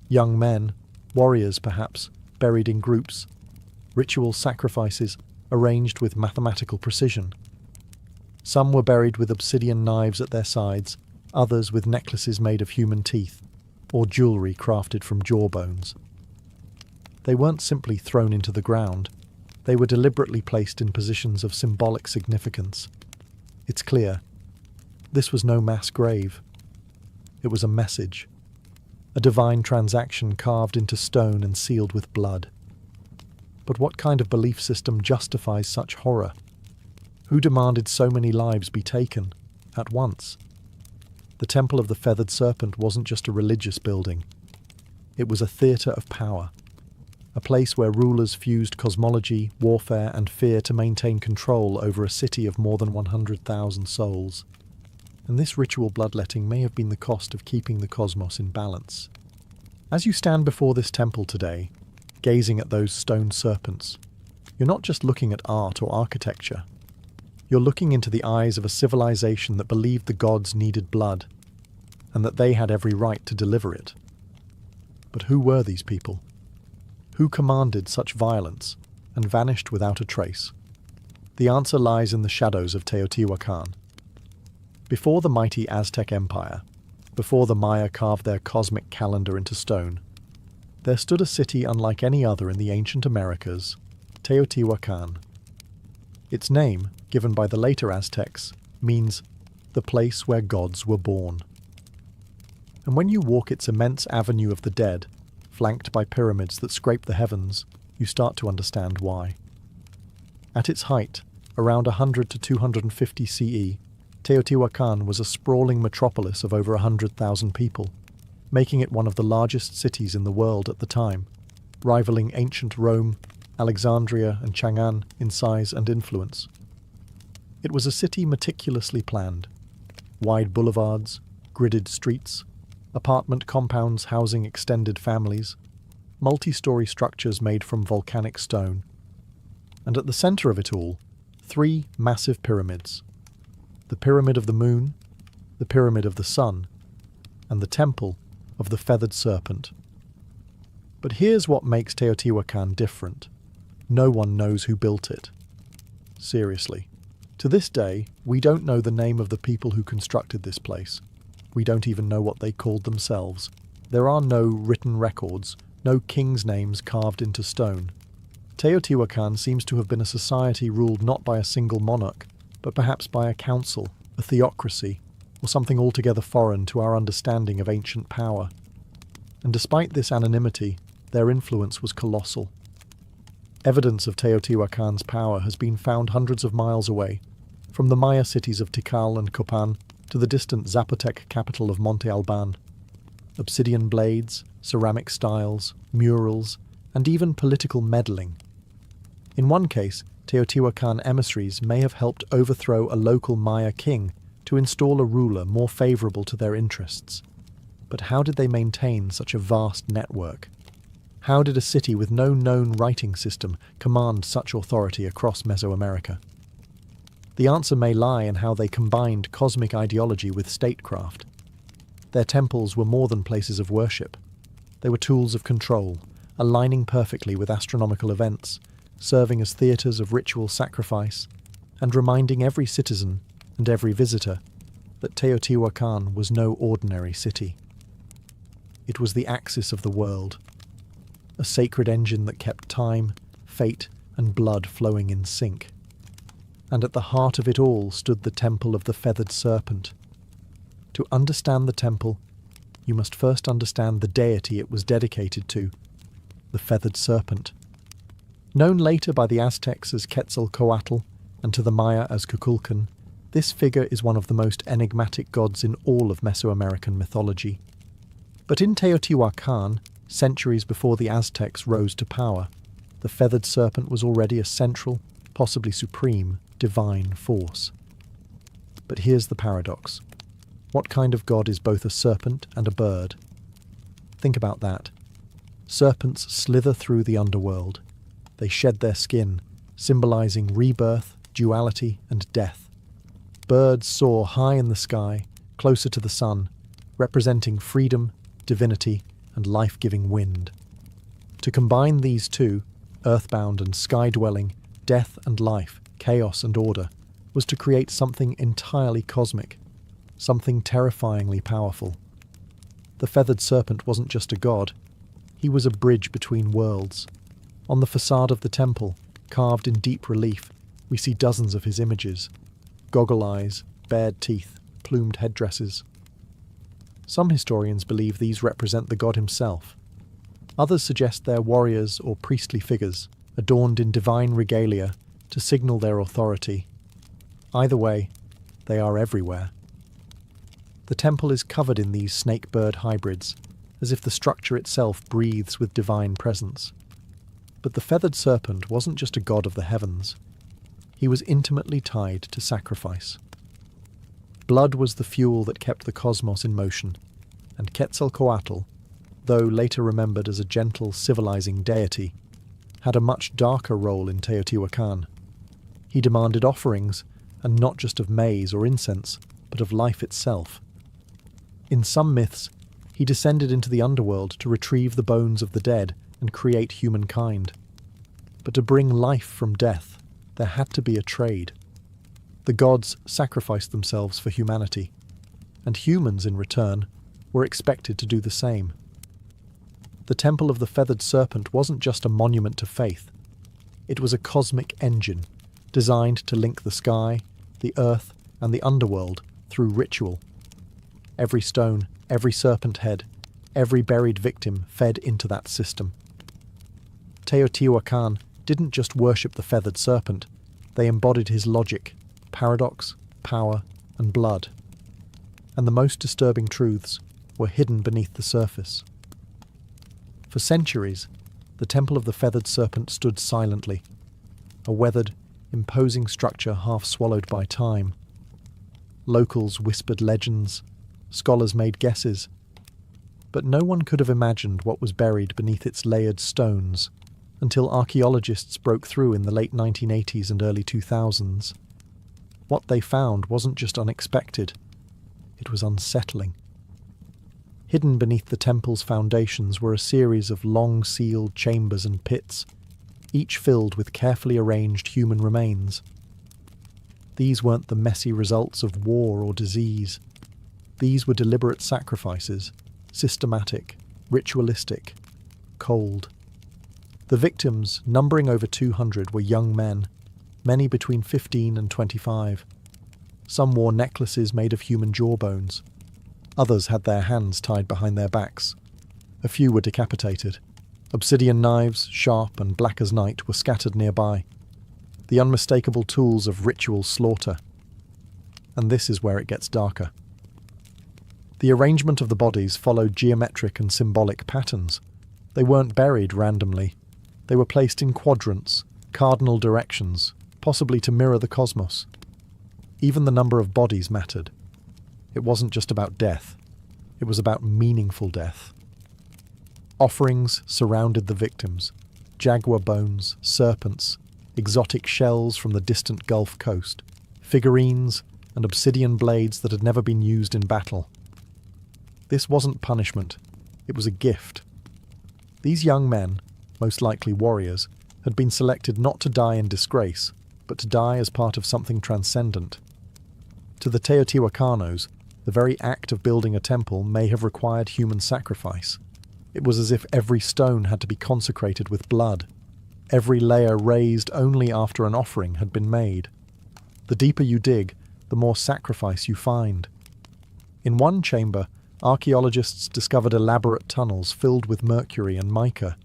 [SPEAKER 1] Young men, warriors perhaps, buried in groups, ritual sacrifices arranged with mathematical precision. Some were buried with obsidian knives at their sides, others with necklaces made of human teeth, or jewellery crafted from jawbones. They weren't simply thrown into the ground, they were deliberately placed in positions of symbolic significance. It's clear, this was no mass grave. It was a message, a divine transaction carved into stone and sealed with blood. But what kind of belief system justifies such horror? Who demanded so many lives be taken, at once? The Temple of the Feathered Serpent wasn't just a religious building. It was a theatre of power, a place where rulers fused cosmology, warfare, and fear to maintain control over a city of more than 100,000 souls. And this ritual bloodletting may have been the cost of keeping the cosmos in balance. As you stand before this temple today, gazing at those stone serpents, you're not just looking at art or architecture. You're looking into the eyes of a civilization that believed the gods needed blood, and that they had every right to deliver it. But who were these people? Who commanded such violence and vanished without a trace? The answer lies in the shadows of Teotihuacan. Before the mighty Aztec Empire, before the Maya carved their cosmic calendar into stone, there stood a city unlike any other in the ancient Americas, Teotihuacan. Its name, given by the later Aztecs, means the place where gods were born. And when you walk its immense avenue of the dead, flanked by pyramids that scrape the heavens, you start to understand why. At its height, around 100 to 250 CE, Teotihuacan was a sprawling metropolis of over 100,000 people, making it one of the largest cities in the world at the time, rivaling ancient Rome, Alexandria, and Chang'an in size and influence. It was a city meticulously planned. Wide boulevards, gridded streets, apartment compounds housing extended families, multi-story structures made from volcanic stone. And at the center of it all, 3 massive pyramids. The Pyramid of the Moon, the Pyramid of the Sun, and the Temple of the Feathered Serpent. But here's what makes Teotihuacan different. No one knows who built it. Seriously. To this day, we don't know the name of the people who constructed this place. We don't even know what they called themselves. There are no written records, no kings' names carved into stone. Teotihuacan seems to have been a society ruled not by a single monarch, but perhaps by a council, a theocracy, or something altogether foreign to our understanding of ancient power. And despite this anonymity, their influence was colossal. Evidence of Teotihuacan's power has been found hundreds of miles away, from the Maya cities of Tikal and Copan to the distant Zapotec capital of Monte Alban. Obsidian blades, ceramic styles, murals, and even political meddling. In one case, Teotihuacan emissaries may have helped overthrow a local Maya king to install a ruler more favourable to their interests. But how did they maintain such a vast network? How did a city with no known writing system command such authority across Mesoamerica? The answer may lie in how they combined cosmic ideology with statecraft. Their temples were more than places of worship. They were tools of control, aligning perfectly with astronomical events, serving as theatres of ritual sacrifice, and reminding every citizen and every visitor that Teotihuacan was no ordinary city. It was the axis of the world, a sacred engine that kept time, fate, and blood flowing in sync. And at the heart of it all stood the Temple of the Feathered Serpent. To understand the temple, you must first understand the deity it was dedicated to, the Feathered Serpent. Known later by the Aztecs as Quetzalcoatl and to the Maya as Kukulkan, this figure is one of the most enigmatic gods in all of Mesoamerican mythology. But in Teotihuacan, centuries before the Aztecs rose to power, the Feathered Serpent was already a central, possibly supreme, divine force. But here's the paradox. What kind of god is both a serpent and a bird? Think about that. Serpents slither through the underworld. They shed their skin, symbolizing rebirth, duality, and death. Birds soar high in the sky, closer to the sun, representing freedom, divinity, and life-giving wind. To combine these two, earthbound and sky-dwelling, death and life, chaos and order, was to create something entirely cosmic, something terrifyingly powerful. The feathered serpent wasn't just a god, he was a bridge between worlds. On the facade of the temple, carved in deep relief, we see dozens of his images: goggle eyes, bared teeth, plumed headdresses. Some historians believe these represent the god himself. Others suggest they're warriors or priestly figures, adorned in divine regalia to signal their authority. Either way, they are everywhere. The temple is covered in these snake-bird hybrids, as if the structure itself breathes with divine presence. But the feathered serpent wasn't just a god of the heavens. He was intimately tied to sacrifice. Blood was the fuel that kept the cosmos in motion, and Quetzalcoatl, though later remembered as a gentle, civilizing deity, had a much darker role in Teotihuacan. He demanded offerings, and not just of maize or incense, but of life itself. In some myths, he descended into the underworld to retrieve the bones of the dead and create humankind. But to bring life from death, there had to be a trade. The gods sacrificed themselves for humanity, and humans, in return, were expected to do the same. The Temple of the Feathered Serpent wasn't just a monument to faith. It was a cosmic engine, designed to link the sky, the earth, and the underworld through ritual. Every stone, every serpent head, every buried victim fed into that system. Teotihuacan didn't just worship the feathered serpent, they embodied his logic, paradox, power, and blood. And the most disturbing truths were hidden beneath the surface. For centuries, the Temple of the Feathered Serpent stood silently, a weathered, imposing structure half swallowed by time. Locals whispered legends, scholars made guesses, but no one could have imagined what was buried beneath its layered stones until archaeologists broke through in the late 1980s and early 2000s. What they found wasn't just unexpected, it was unsettling. Hidden beneath the temple's foundations were a series of long-sealed chambers and pits, each filled with carefully arranged human remains. These weren't the messy results of war or disease. These were deliberate sacrifices, systematic, ritualistic, cold. The victims, numbering over 200, were young men, many between 15 and 25. Some wore necklaces made of human jawbones. Others had their hands tied behind their backs. A few were decapitated. Obsidian knives, sharp and black as night, were scattered nearby. The unmistakable tools of ritual slaughter. And this is where it gets darker. The arrangement of the bodies followed geometric and symbolic patterns. They weren't buried randomly. They were placed in quadrants, cardinal directions, possibly to mirror the cosmos. Even the number of bodies mattered. It wasn't just about death. It was about meaningful death. Offerings surrounded the victims: jaguar bones, serpents, exotic shells from the distant Gulf Coast, figurines, and obsidian blades that had never been used in battle. This wasn't punishment. It was a gift. These young men, most likely warriors, had been selected not to die in disgrace, but to die as part of something transcendent. To the Teotihuacanos, the very act of building a temple may have required human sacrifice. It was as if every stone had to be consecrated with blood, every layer raised only after an offering had been made. The deeper you dig, the more sacrifice you find. In one chamber, archaeologists discovered elaborate tunnels filled with mercury and mica,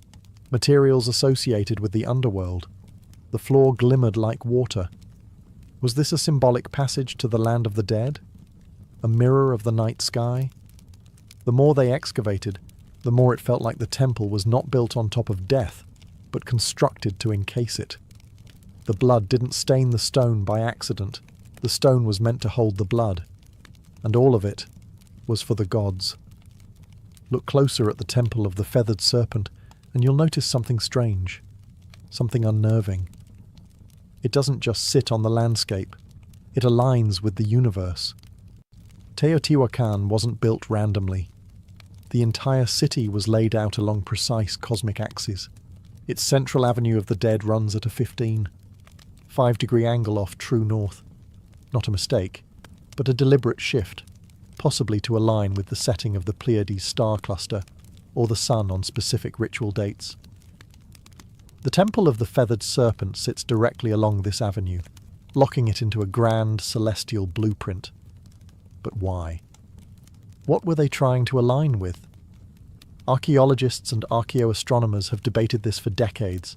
[SPEAKER 1] materials associated with the underworld. The floor glimmered like water. Was this a symbolic passage to the land of the dead? A mirror of the night sky? The more they excavated, the more it felt like the temple was not built on top of death, but constructed to encase it. The blood didn't stain the stone by accident. The stone was meant to hold the blood. And all of it was for the gods. Look closer at the Temple of the Feathered Serpent, and you'll notice something strange, something unnerving. It doesn't just sit on the landscape. It aligns with the universe. Teotihuacan wasn't built randomly. The entire city was laid out along precise cosmic axes. Its central avenue of the dead runs at a 5-degree angle off true north. Not a mistake, but a deliberate shift, possibly to align with the setting of the Pleiades star cluster or the sun on specific ritual dates. The Temple of the Feathered Serpent sits directly along this avenue, locking it into a grand celestial blueprint. But why? What were they trying to align with? Archaeologists and archaeoastronomers have debated this for decades.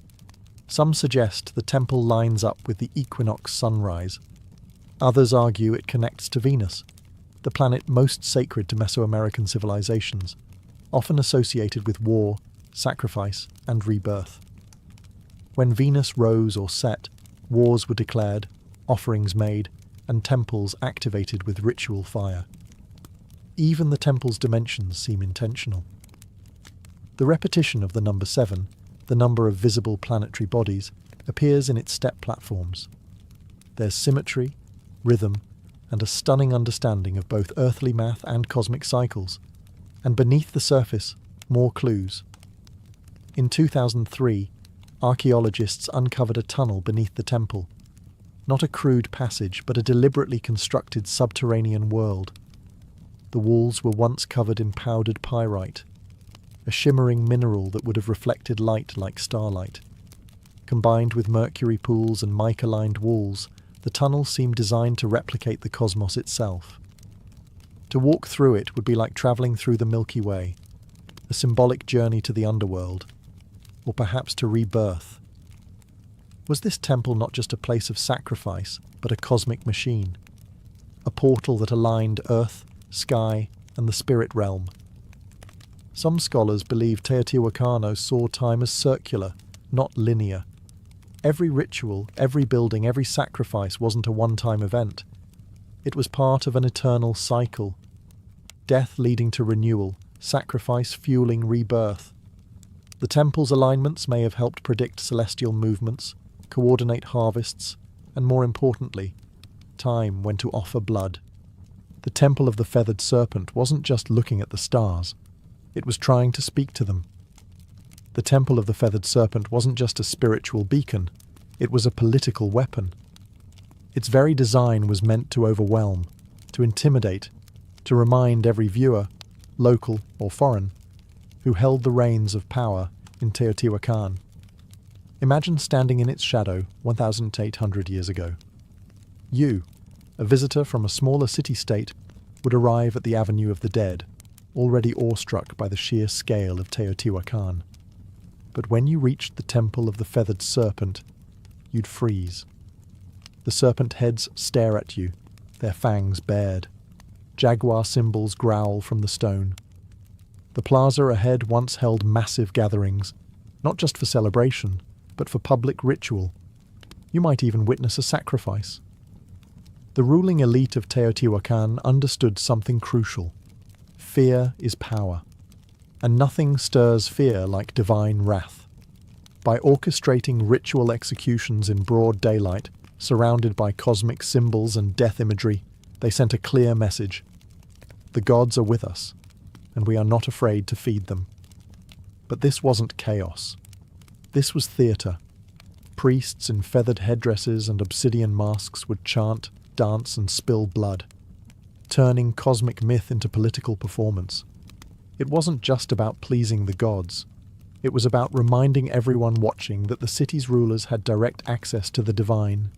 [SPEAKER 1] Some suggest the temple lines up with the equinox sunrise. Others argue it connects to Venus, the planet most sacred to Mesoamerican civilizations, often associated with war, sacrifice, and rebirth. When Venus rose or set, wars were declared, offerings made, and temples activated with ritual fire. Even the temple's dimensions seem intentional. The repetition of the number 7, the number of visible planetary bodies, appears in its step platforms. There's symmetry, rhythm, and a stunning understanding of both earthly math and cosmic cycles. And beneath the surface, more clues. In 2003, archaeologists uncovered a tunnel beneath the temple. Not a crude passage, but a deliberately constructed subterranean world. The walls were once covered in powdered pyrite, a shimmering mineral that would have reflected light like starlight. Combined with mercury pools and mica-lined walls, the tunnel seemed designed to replicate the cosmos itself. To walk through it would be like travelling through the Milky Way, a symbolic journey to the underworld, or perhaps to rebirth. Was this temple not just a place of sacrifice, but a cosmic machine? A portal that aligned earth, sky, and the spirit realm? Some scholars believe Teotihuacano saw time as circular, not linear. Every ritual, every building, every sacrifice wasn't a one-time event. It was part of an eternal cycle. Death leading to renewal, sacrifice fueling rebirth. The temple's alignments may have helped predict celestial movements, coordinate harvests, and more importantly, time when to offer blood. The Temple of the Feathered Serpent wasn't just looking at the stars. It was trying to speak to them. The Temple of the Feathered Serpent wasn't just a spiritual beacon, it was a political weapon. Its very design was meant to overwhelm, to intimidate, to remind every viewer, local or foreign, who held the reins of power in Teotihuacan. Imagine standing in its shadow 1,800 years ago. You, a visitor from a smaller city-state, would arrive at the Avenue of the Dead, already awestruck by the sheer scale of Teotihuacan. But when you reached the Temple of the Feathered Serpent, you'd freeze. The serpent heads stare at you, their fangs bared. Jaguar symbols growl from the stone. The plaza ahead once held massive gatherings, not just for celebration, but for public ritual. You might even witness a sacrifice. The ruling elite of Teotihuacan understood something crucial. Fear is power, and nothing stirs fear like divine wrath. By orchestrating ritual executions in broad daylight, surrounded by cosmic symbols and death imagery, they sent a clear message. The gods are with us, and we are not afraid to feed them. But this wasn't chaos. This was theatre. Priests in feathered headdresses and obsidian masks would chant, dance, and spill blood, turning cosmic myth into political performance. It wasn't just about pleasing the gods. It was about reminding everyone watching that the city's rulers had direct access to the divine.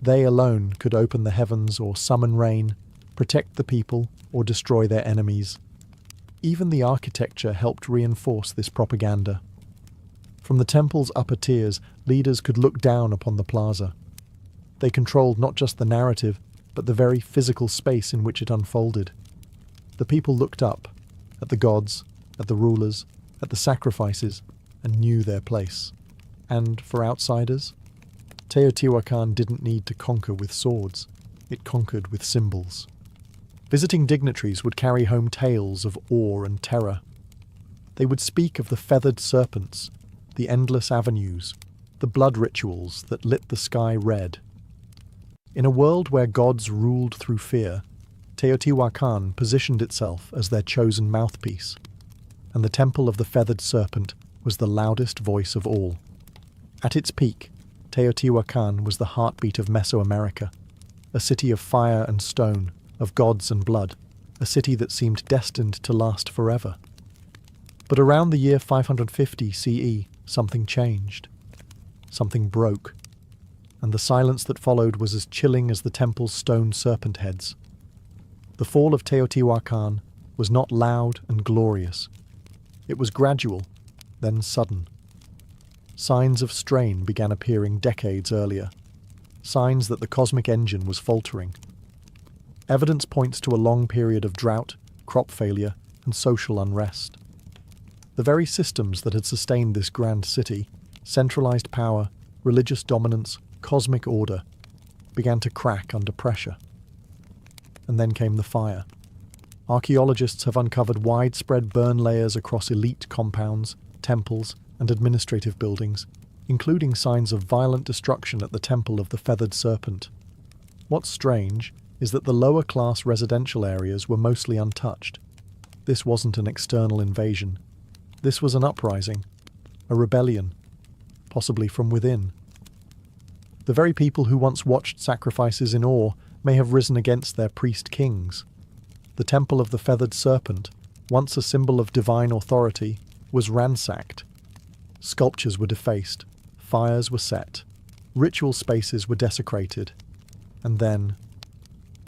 [SPEAKER 1] They alone could open the heavens or summon rain, protect the people, or destroy their enemies. Even the architecture helped reinforce this propaganda. From the temple's upper tiers, leaders could look down upon the plaza. They controlled not just the narrative, but the very physical space in which it unfolded. The people looked up, at the gods, at the rulers, at the sacrifices, and knew their place. And for outsiders, Teotihuacan didn't need to conquer with swords. It conquered with symbols. Visiting dignitaries would carry home tales of awe and terror. They would speak of the feathered serpents, the endless avenues, the blood rituals that lit the sky red. In a world where gods ruled through fear, Teotihuacan positioned itself as their chosen mouthpiece, and the Temple of the Feathered Serpent was the loudest voice of all. At its peak, Teotihuacan was the heartbeat of Mesoamerica, a city of fire and stone, of gods and blood, a city that seemed destined to last forever. But around the year 550 CE, something changed. Something broke, and the silence that followed was as chilling as the temple's stone serpent heads. The fall of Teotihuacan was not loud and glorious. It was gradual, then sudden. Signs of strain began appearing decades earlier, signs that the cosmic engine was faltering. Evidence points to a long period of drought, crop failure, and social unrest. The very systems that had sustained this grand city, centralized power, religious dominance, cosmic order, began to crack under pressure. And then came the fire. Archaeologists have uncovered widespread burn layers across elite compounds, temples, and administrative buildings, including signs of violent destruction at the Temple of the Feathered Serpent. What's strange is that the lower-class residential areas were mostly untouched. This wasn't an external invasion. This was an uprising, a rebellion, possibly from within. The very people who once watched sacrifices in awe may have risen against their priest-kings. The Temple of the Feathered Serpent, once a symbol of divine authority, was ransacked. Sculptures were defaced, fires were set, ritual spaces were desecrated, and then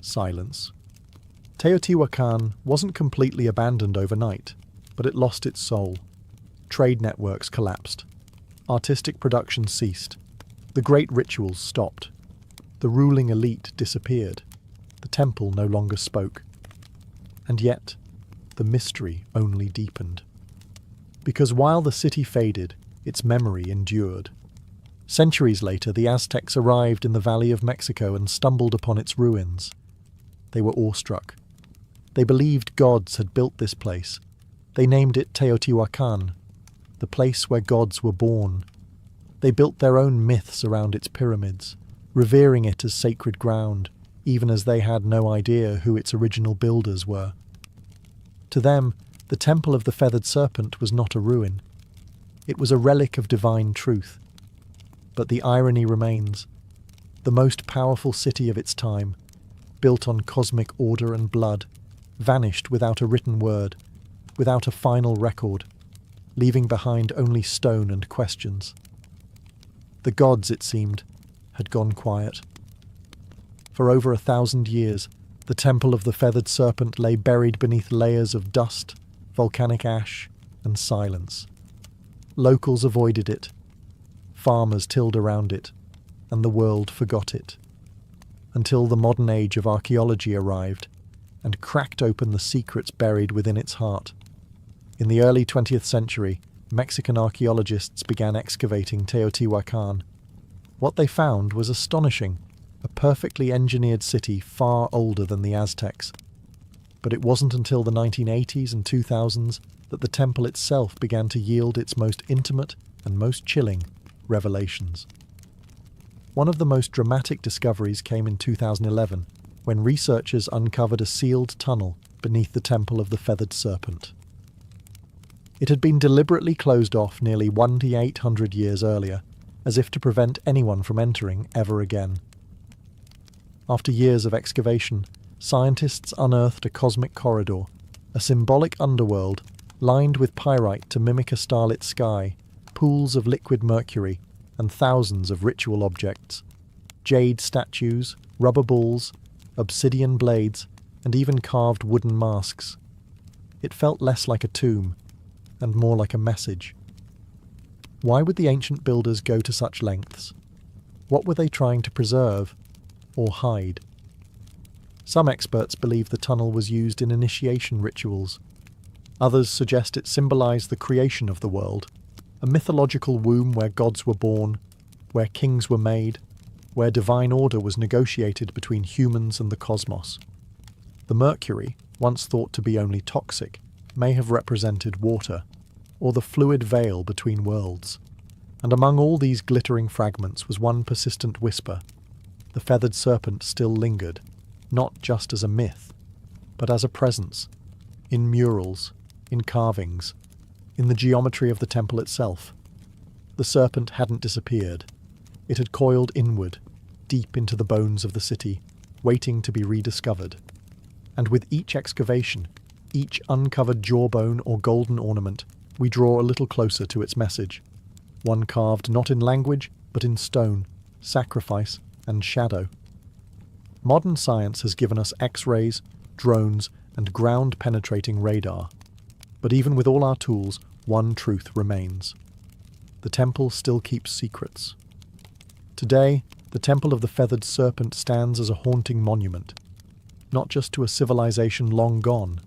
[SPEAKER 1] silence. Teotihuacan wasn't completely abandoned overnight, but it lost its soul. Trade networks collapsed. Artistic production ceased. The great rituals stopped. The ruling elite disappeared. The temple no longer spoke. And yet, the mystery only deepened. Because while the city faded, its memory endured. Centuries later, the Aztecs arrived in the Valley of Mexico and stumbled upon its ruins. They were awestruck. They believed gods had built this place. They named it Teotihuacan, the place where gods were born. They built their own myths around its pyramids, revering it as sacred ground, even as they had no idea who its original builders were. To them, the Temple of the Feathered Serpent was not a ruin. It was a relic of divine truth. But the irony remains. The most powerful city of its time, built on cosmic order and blood, vanished without a written word, without a final record, leaving behind only stone and questions. The gods, it seemed, had gone quiet. For over 1,000 years, the Temple of the Feathered Serpent lay buried beneath layers of dust, volcanic ash, and silence. Locals avoided it. Farmers tilled around it, and the world forgot it. Until the modern age of archaeology arrived and cracked open the secrets buried within its heart. In the early 20th century, Mexican archaeologists began excavating Teotihuacan. What they found was astonishing, a perfectly engineered city far older than the Aztecs. But it wasn't until the 1980s and 2000s that the temple itself began to yield its most intimate and most chilling revelations. One of the most dramatic discoveries came in 2011, when researchers uncovered a sealed tunnel beneath the Temple of the Feathered Serpent. It had been deliberately closed off nearly 1,800 years earlier, as if to prevent anyone from entering ever again. After years of excavation, scientists unearthed a cosmic corridor, a symbolic underworld lined with pyrite to mimic a starlit sky, pools of liquid mercury, and thousands of ritual objects. Jade statues, rubber balls, obsidian blades, and even carved wooden masks. It felt less like a tomb, and more like a message. Why would the ancient builders go to such lengths? What were they trying to preserve, or hide? Some experts believe the tunnel was used in initiation rituals. Others suggest it symbolized the creation of the world, a mythological womb where gods were born, where kings were made, where divine order was negotiated between humans and the cosmos. The mercury, once thought to be only toxic, may have represented water, or the fluid veil between worlds. And among all these glittering fragments was one persistent whisper. The feathered serpent still lingered, not just as a myth, but as a presence, in murals, in carvings, in the geometry of the temple itself. The serpent hadn't disappeared. It had coiled inward, deep into the bones of the city, waiting to be rediscovered. And with each excavation, each uncovered jawbone or golden ornament, we draw a little closer to its message. One carved not in language, but in stone, sacrifice, and shadow. Modern science has given us X-rays, drones, and ground-penetrating radar. But even with all our tools, one truth remains. The temple still keeps secrets. Today, the Temple of the Feathered Serpent stands as a haunting monument, not just to a civilization long gone,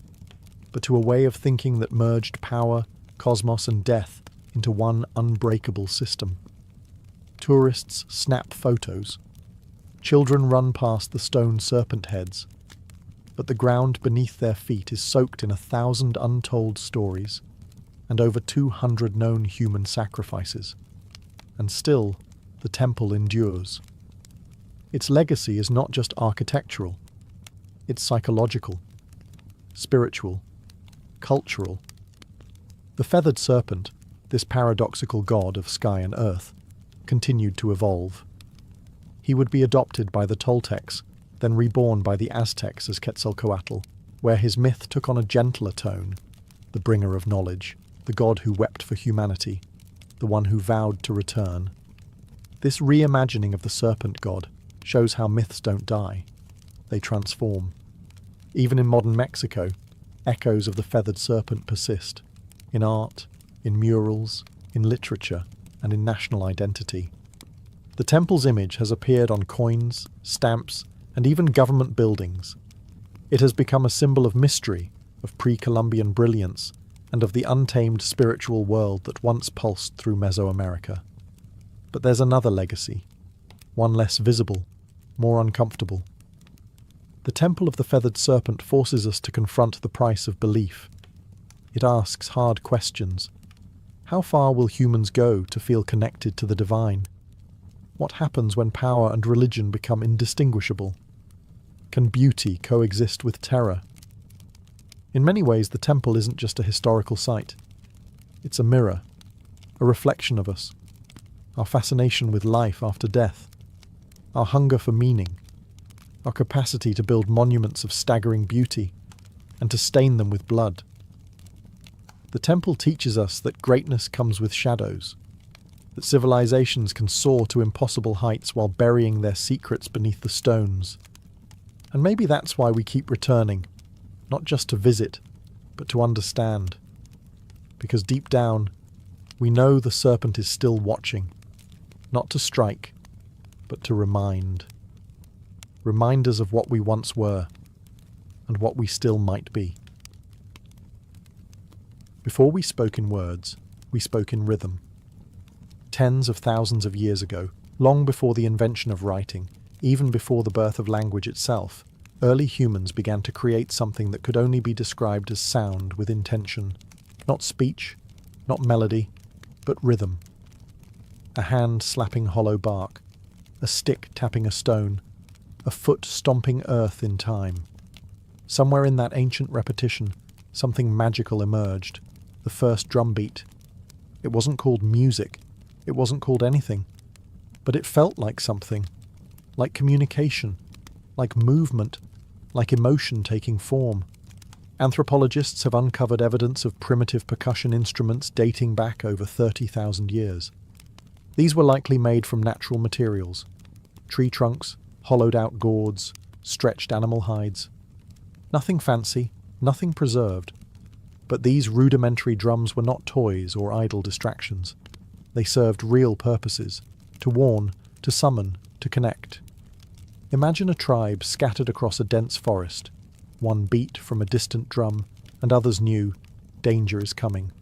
[SPEAKER 1] but to a way of thinking that merged power, cosmos, and death into one unbreakable system. Tourists snap photos. Children run past the stone serpent heads. But the ground beneath their feet is soaked in 1,000 untold stories and over 200 known human sacrifices. And still, the temple endures. Its legacy is not just architectural. It's psychological, spiritual, cultural. The feathered serpent, this paradoxical god of sky and earth, continued to evolve. He would be adopted by the Toltecs, then reborn by the Aztecs as Quetzalcoatl, where his myth took on a gentler tone, the bringer of knowledge, the god who wept for humanity, the one who vowed to return. This reimagining of the serpent god shows how myths don't die. They transform. Even in modern Mexico, echoes of the feathered serpent persist, in art, in murals, in literature, and in national identity. The temple's image has appeared on coins, stamps, and even government buildings. It has become a symbol of mystery, of pre-Columbian brilliance, and of the untamed spiritual world that once pulsed through Mesoamerica. But there's another legacy, one less visible, more uncomfortable. The Temple of the Feathered Serpent forces us to confront the price of belief. It asks hard questions. How far will humans go to feel connected to the divine? What happens when power and religion become indistinguishable? Can beauty coexist with terror? In many ways, the temple isn't just a historical site. It's a mirror, a reflection of us, our fascination with life after death, our hunger for meaning, our capacity to build monuments of staggering beauty and to stain them with blood. The temple teaches us that greatness comes with shadows, that civilizations can soar to impossible heights while burying their secrets beneath the stones. And maybe that's why we keep returning, not just to visit, but to understand. Because deep down, we know the serpent is still watching, not to strike, but to remind. Reminders of what we once were, and what we still might be. Before we spoke in words, we spoke in rhythm. Tens of thousands of years ago, long before the invention of writing, even before the birth of language itself, early humans began to create something that could only be described as sound with intention. Not speech, not melody, but rhythm. A hand slapping hollow bark, a stick tapping a stone, a foot stomping earth in time. Somewhere in that ancient repetition, something magical emerged, the first drumbeat. It wasn't called music, it wasn't called anything, but it felt like something, like communication, like movement, like emotion taking form. Anthropologists have uncovered evidence of primitive percussion instruments dating back over 30,000 years. These were likely made from natural materials, tree trunks, hollowed-out gourds, stretched animal hides. Nothing fancy, nothing preserved. But these rudimentary drums were not toys or idle distractions. They served real purposes, to warn, to summon, to connect. Imagine a tribe scattered across a dense forest. One beat from a distant drum, and others knew danger is coming.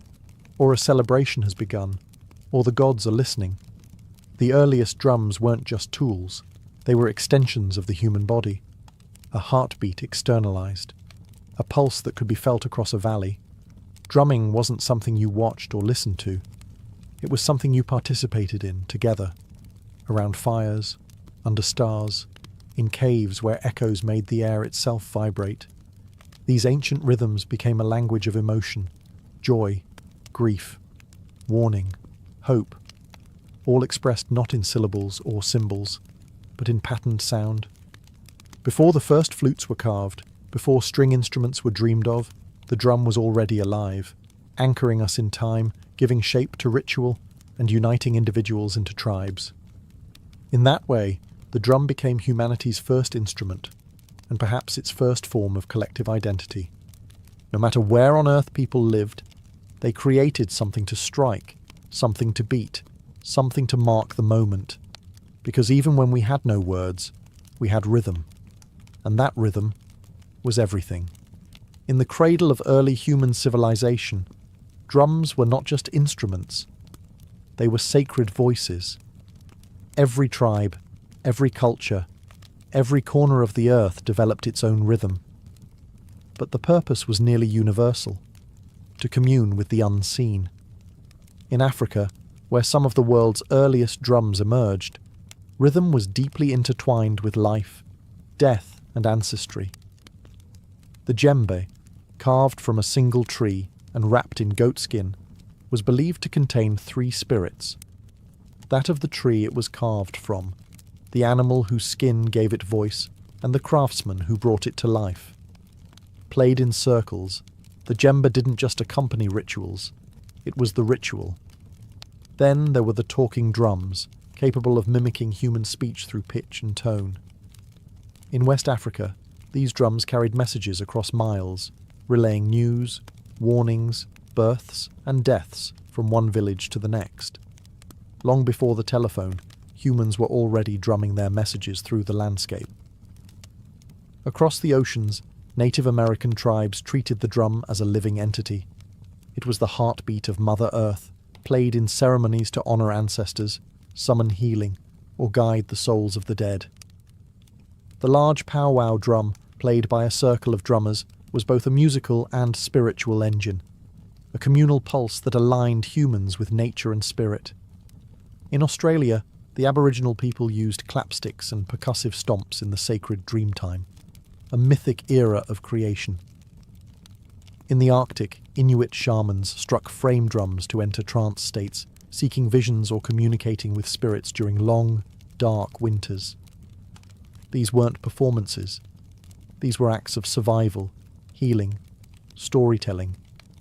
[SPEAKER 1] Or a celebration has begun, or the gods are listening. The earliest drums weren't just tools, they were extensions of the human body. A heartbeat externalized, a pulse that could be felt across a valley. Drumming wasn't something you watched or listened to. It was something you participated in together, around fires, under stars, in caves where echoes made the air itself vibrate. These ancient rhythms became a language of emotion, joy, grief, warning, hope, all expressed not in syllables or symbols, but in patterned sound. Before the first flutes were carved, before string instruments were dreamed of, the drum was already alive, anchoring us in time, giving shape to ritual, and uniting individuals into tribes. In that way, the drum became humanity's first instrument, and perhaps its first form of collective identity. No matter where on earth people lived, they created something to strike, something to beat, something to mark the moment. Because even when we had no words, we had rhythm. And that rhythm was everything. In the cradle of early human civilization, drums were not just instruments. They were sacred voices. Every tribe, every culture, every corner of the earth developed its own rhythm. But the purpose was nearly universal, to commune with the unseen. In Africa, where some of the world's earliest drums emerged, rhythm was deeply intertwined with life, death, and ancestry. The djembe, carved from a single tree and wrapped in goatskin, was believed to contain three spirits: that of the tree it was carved from, the animal whose skin gave it voice, and the craftsman who brought it to life. Played in circles, the djembe didn't just accompany rituals, it was the ritual. Then there were the talking drums, capable of mimicking human speech through pitch and tone. In West Africa, these drums carried messages across miles, relaying news, warnings, births, and deaths from one village to the next. Long before the telephone, humans were already drumming their messages through the landscape. Across the oceans, Native American tribes treated the drum as a living entity. It was the heartbeat of Mother Earth, played in ceremonies to honor ancestors, summon healing, or guide the souls of the dead. The large powwow drum, played by a circle of drummers, was both a musical and spiritual engine, a communal pulse that aligned humans with nature and spirit. In Australia, the Aboriginal people used clapsticks and percussive stomps in the sacred dreamtime, a mythic era of creation. In the Arctic, Inuit shamans struck frame drums to enter trance states, seeking visions or communicating with spirits during long, dark winters. These weren't performances. These were acts of survival, healing, storytelling,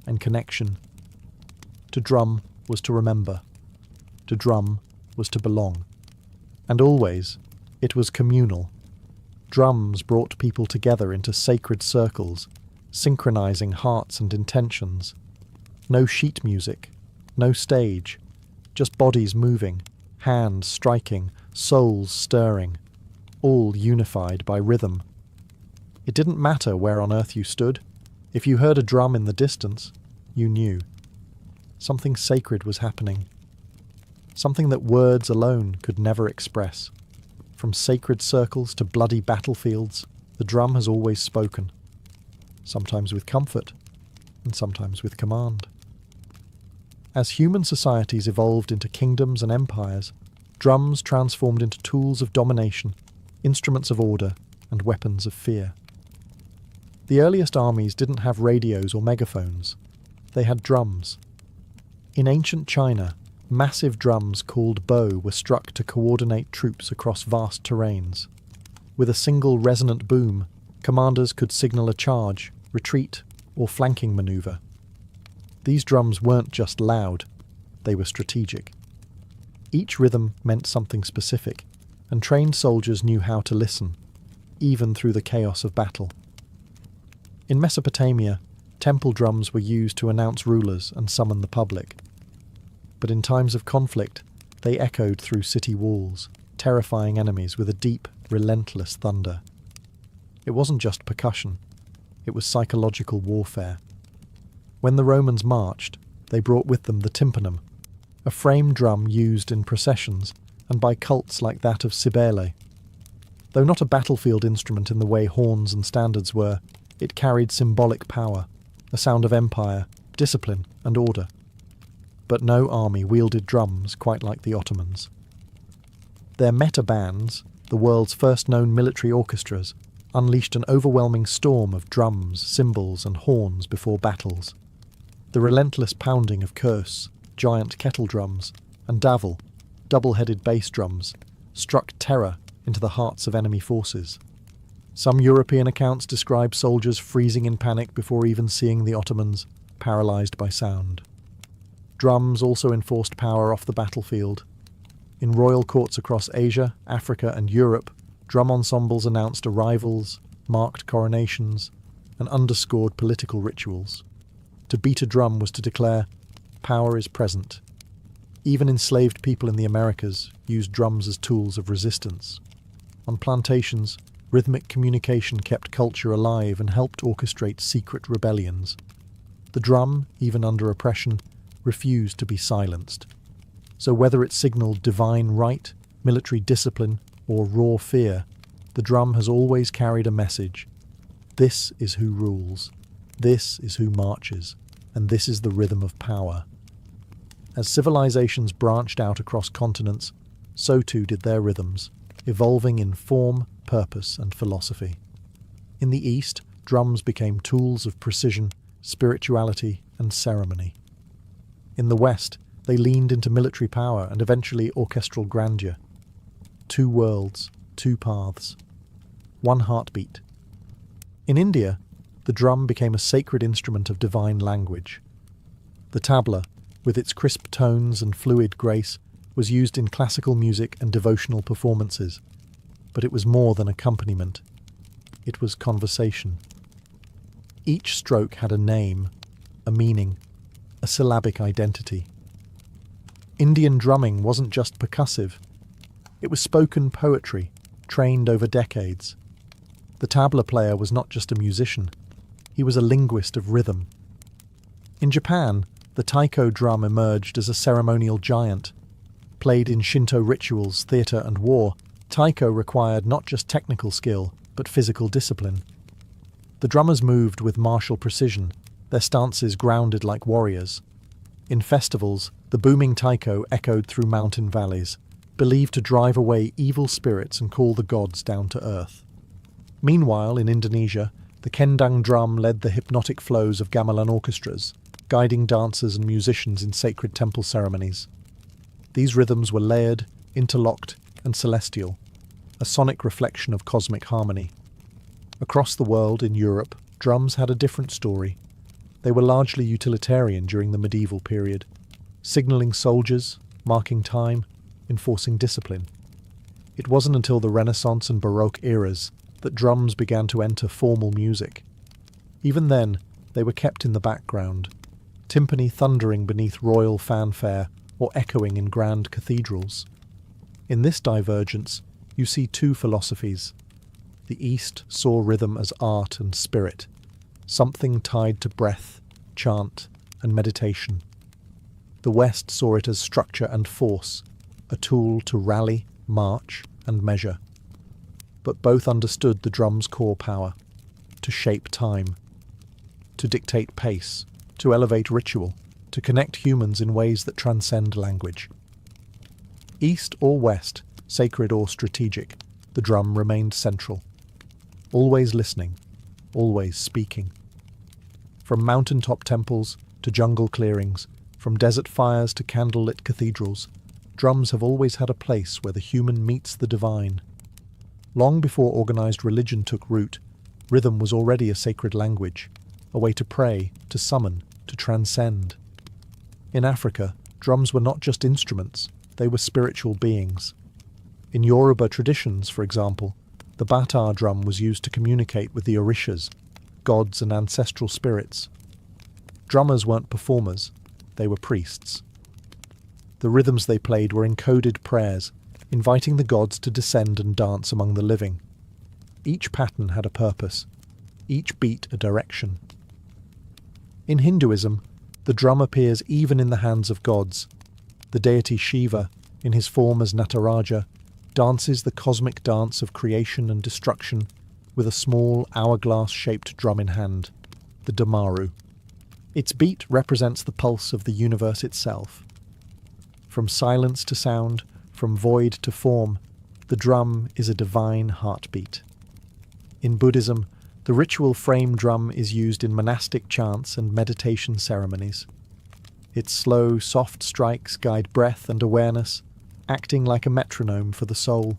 [SPEAKER 1] and connection. To drum was to remember. To drum was to belong. And always, it was communal. Drums brought people together into sacred circles, synchronizing hearts and intentions. No sheet music, no stage, just bodies moving, hands striking, souls stirring, all unified by rhythm. It didn't matter where on earth you stood. If you heard a drum in the distance, you knew. Something sacred was happening. Something that words alone could never express. From sacred circles to bloody battlefields, the drum has always spoken. Sometimes with comfort, and sometimes with command. As human societies evolved into kingdoms and empires, drums transformed into tools of domination, instruments of order, and weapons of fear. The earliest armies didn't have radios or megaphones. They had drums. In ancient China, massive drums called bo were struck to coordinate troops across vast terrains. With a single resonant boom, commanders could signal a charge, retreat, or flanking maneuver. These drums weren't just loud, they were strategic. Each rhythm meant something specific, and trained soldiers knew how to listen, even through the chaos of battle. In Mesopotamia, temple drums were used to announce rulers and summon the public. But in times of conflict, they echoed through city walls, terrifying enemies with a deep, relentless thunder. It wasn't just percussion, it was psychological warfare. When the Romans marched, they brought with them the tympanum, a frame drum used in processions and by cults like that of Cybele. Though not a battlefield instrument in the way horns and standards were, it carried symbolic power, a sound of empire, discipline, and order. But no army wielded drums quite like the Ottomans. Their meta bands, the world's first known military orchestras, unleashed an overwhelming storm of drums, cymbals, and horns before battles. The relentless pounding of curse, giant kettle drums, and davul, double-headed bass drums, struck terror into the hearts of enemy forces. Some European accounts describe soldiers freezing in panic before even seeing the Ottomans, paralysed by sound. Drums also enforced power off the battlefield. In royal courts across Asia, Africa, and Europe, drum ensembles announced arrivals, marked coronations, and underscored political rituals. To beat a drum was to declare, power is present. Even enslaved people in the Americas used drums as tools of resistance. On plantations, rhythmic communication kept culture alive and helped orchestrate secret rebellions. The drum, even under oppression, refused to be silenced. So whether it signaled divine right, military discipline, or raw fear, the drum has always carried a message. This is who rules. This is who marches, and this is the rhythm of power. As civilizations branched out across continents, so too did their rhythms, evolving in form, purpose, and philosophy. In the East, drums became tools of precision, spirituality, and ceremony. In the West, they leaned into military power and eventually orchestral grandeur. Two worlds, two paths, one heartbeat. In India, the drum became a sacred instrument of divine language. The tabla, with its crisp tones and fluid grace, was used in classical music and devotional performances, but it was more than accompaniment. It was conversation. Each stroke had a name, a meaning, a syllabic identity. Indian drumming wasn't just percussive. It was spoken poetry, trained over decades. The tabla player was not just a musician, he was a linguist of rhythm. In Japan, the taiko drum emerged as a ceremonial giant. Played in Shinto rituals, theatre and war, taiko required not just technical skill, but physical discipline. The drummers moved with martial precision, their stances grounded like warriors. In festivals, the booming taiko echoed through mountain valleys, believed to drive away evil spirits and call the gods down to earth. Meanwhile, in Indonesia, the kendang drum led the hypnotic flows of gamelan orchestras, guiding dancers and musicians in sacred temple ceremonies. These rhythms were layered, interlocked, and celestial, a sonic reflection of cosmic harmony. Across the world, in Europe, drums had a different story. They were largely utilitarian during the medieval period, signalling soldiers, marking time, enforcing discipline. It wasn't until the Renaissance and Baroque eras that drums began to enter formal music. Even then, they were kept in the background, timpani thundering beneath royal fanfare or echoing in grand cathedrals. In this divergence, you see two philosophies. The East saw rhythm as art and spirit, something tied to breath, chant, and meditation. The West saw it as structure and force, a tool to rally, march, and measure. But both understood the drum's core power, to shape time, to dictate pace, to elevate ritual, to connect humans in ways that transcend language. East or West, sacred or strategic, the drum remained central. Always listening, always speaking. From mountaintop temples to jungle clearings, from desert fires to candlelit cathedrals, drums have always had a place where the human meets the divine. Long before organized religion took root, rhythm was already a sacred language, a way to pray, to summon, to transcend. In Africa, drums were not just instruments, they were spiritual beings. In Yoruba traditions, for example, the bata drum was used to communicate with the orishas, gods and ancestral spirits. Drummers weren't performers, they were priests. The rhythms they played were encoded prayers, inviting the gods to descend and dance among the living. Each pattern had a purpose, each beat a direction. In Hinduism, the drum appears even in the hands of gods. The deity Shiva, in his form as Nataraja, dances the cosmic dance of creation and destruction with a small hourglass-shaped drum in hand, the damaru. Its beat represents the pulse of the universe itself. From silence to sound, from void to form, the drum is a divine heartbeat. In Buddhism, The ritual frame drum is used in monastic chants and meditation ceremonies. Its slow, soft strikes guide breath and awareness, acting like a metronome for the soul.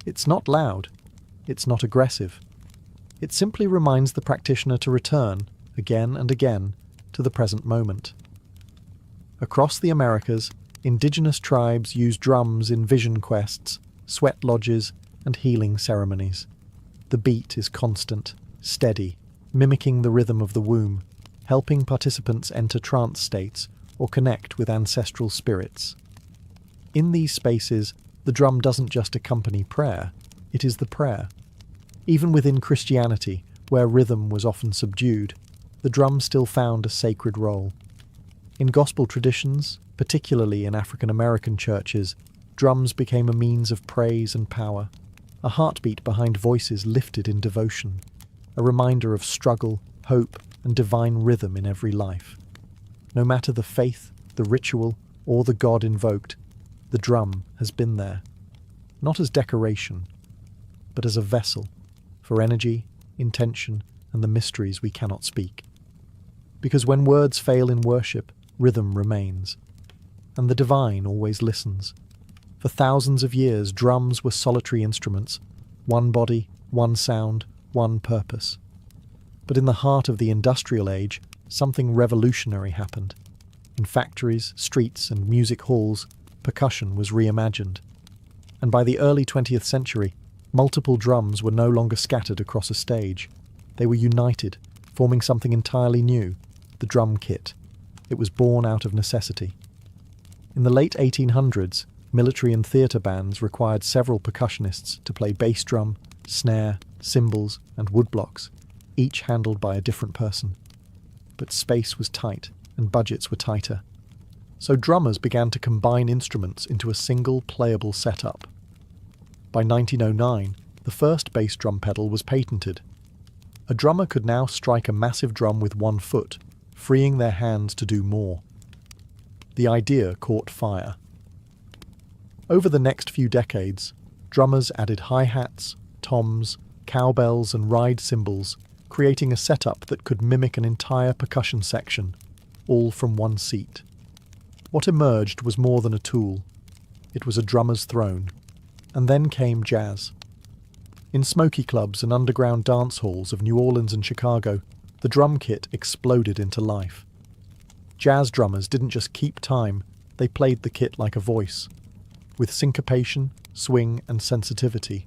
[SPEAKER 1] It's not loud. It's not aggressive. It simply reminds the practitioner to return, again and again, to the present moment. Across the Americas, indigenous tribes use drums in vision quests, sweat lodges, and healing ceremonies. The beat is constant, steady, mimicking the rhythm of the womb, helping participants enter trance states or connect with ancestral spirits. In these spaces, the drum doesn't just accompany prayer, it is the prayer. Even within Christianity, where rhythm was often subdued, the drum still found a sacred role. In gospel traditions, particularly in African American churches, drums became a means of praise and power, a heartbeat behind voices lifted in devotion, a reminder of struggle, hope, and divine rhythm in every life. No matter the faith, the ritual, or the God invoked, the drum has been there, not as decoration, but as a vessel for energy, intention, and the mysteries we cannot speak. Because when words fail in worship, rhythm remains, and the divine always listens. For thousands of years, drums were solitary instruments, one body, one sound, one purpose. But in the heart of the industrial age, something revolutionary happened. In factories, streets, and music halls, percussion was reimagined. And by the early 20th century, multiple drums were no longer scattered across a stage. They were united, forming something entirely new, the drum kit. It was born out of necessity. In the late 1800s, military and theatre bands required several percussionists to play bass drum, snare, cymbals, and woodblocks, each handled by a different person. But space was tight, and budgets were tighter. So drummers began to combine instruments into a single playable setup. By 1909, the first bass drum pedal was patented. A drummer could now strike a massive drum with one foot, freeing their hands to do more. The idea caught fire. Over the next few decades, drummers added hi-hats, toms, cowbells, and ride cymbals, creating a setup that could mimic an entire percussion section, all from one seat. What emerged was more than a tool. It was a drummer's throne. And then came jazz. In smoky clubs and underground dance halls of New Orleans and Chicago, the drum kit exploded into life. Jazz drummers didn't just keep time, they played the kit like a voice, with syncopation, swing, and sensitivity.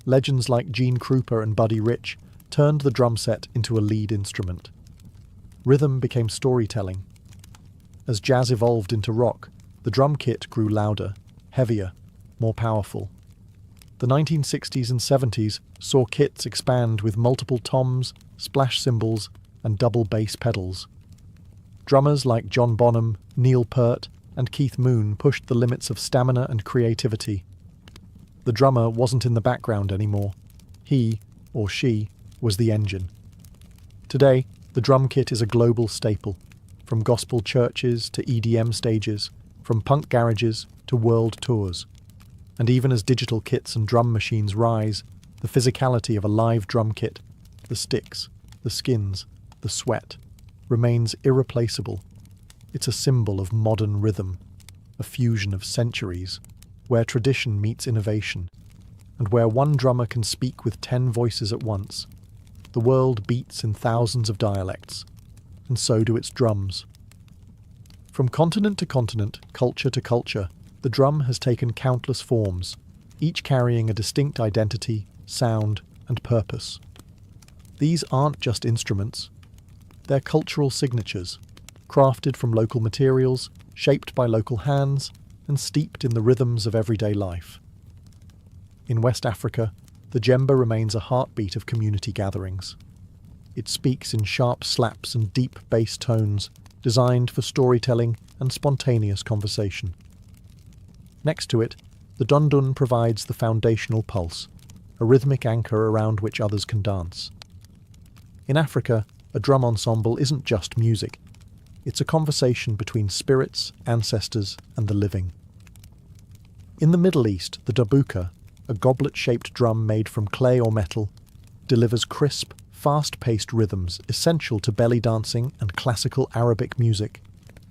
[SPEAKER 1] Legends like Gene Krupa and Buddy Rich turned the drum set into a lead instrument. Rhythm became storytelling. As jazz evolved into rock, the drum kit grew louder, heavier, more powerful. The 1960s and 70s saw kits expand with multiple toms, splash cymbals, and double bass pedals. Drummers like John Bonham, Neil Peart, and Keith Moon pushed the limits of stamina and creativity. The drummer wasn't in the background anymore. He, or she, was the engine. Today, the drum kit is a global staple, from gospel churches to EDM stages, from punk garages to world tours. And even as digital kits and drum machines rise, the physicality of a live drum kit, the sticks, the skins, the sweat, remains irreplaceable. It's a symbol of modern rhythm, a fusion of centuries, where tradition meets innovation, and where one drummer can speak with 10 voices at once. The world beats in thousands of dialects, and so do its drums. From continent to continent, culture to culture, the drum has taken countless forms, each carrying a distinct identity, sound, and purpose. These aren't just instruments. They're cultural signatures, crafted from local materials, shaped by local hands, and steeped in the rhythms of everyday life. In West Africa, the djembe remains a heartbeat of community gatherings. It speaks in sharp slaps and deep bass tones, designed for storytelling and spontaneous conversation. Next to it, the dundun provides the foundational pulse, a rhythmic anchor around which others can dance. In Africa, a drum ensemble isn't just music. It's a conversation between spirits, ancestors, and the living. In the Middle East, the darbuka, a goblet-shaped drum made from clay or metal, delivers crisp, fast-paced rhythms essential to belly dancing and classical Arabic music.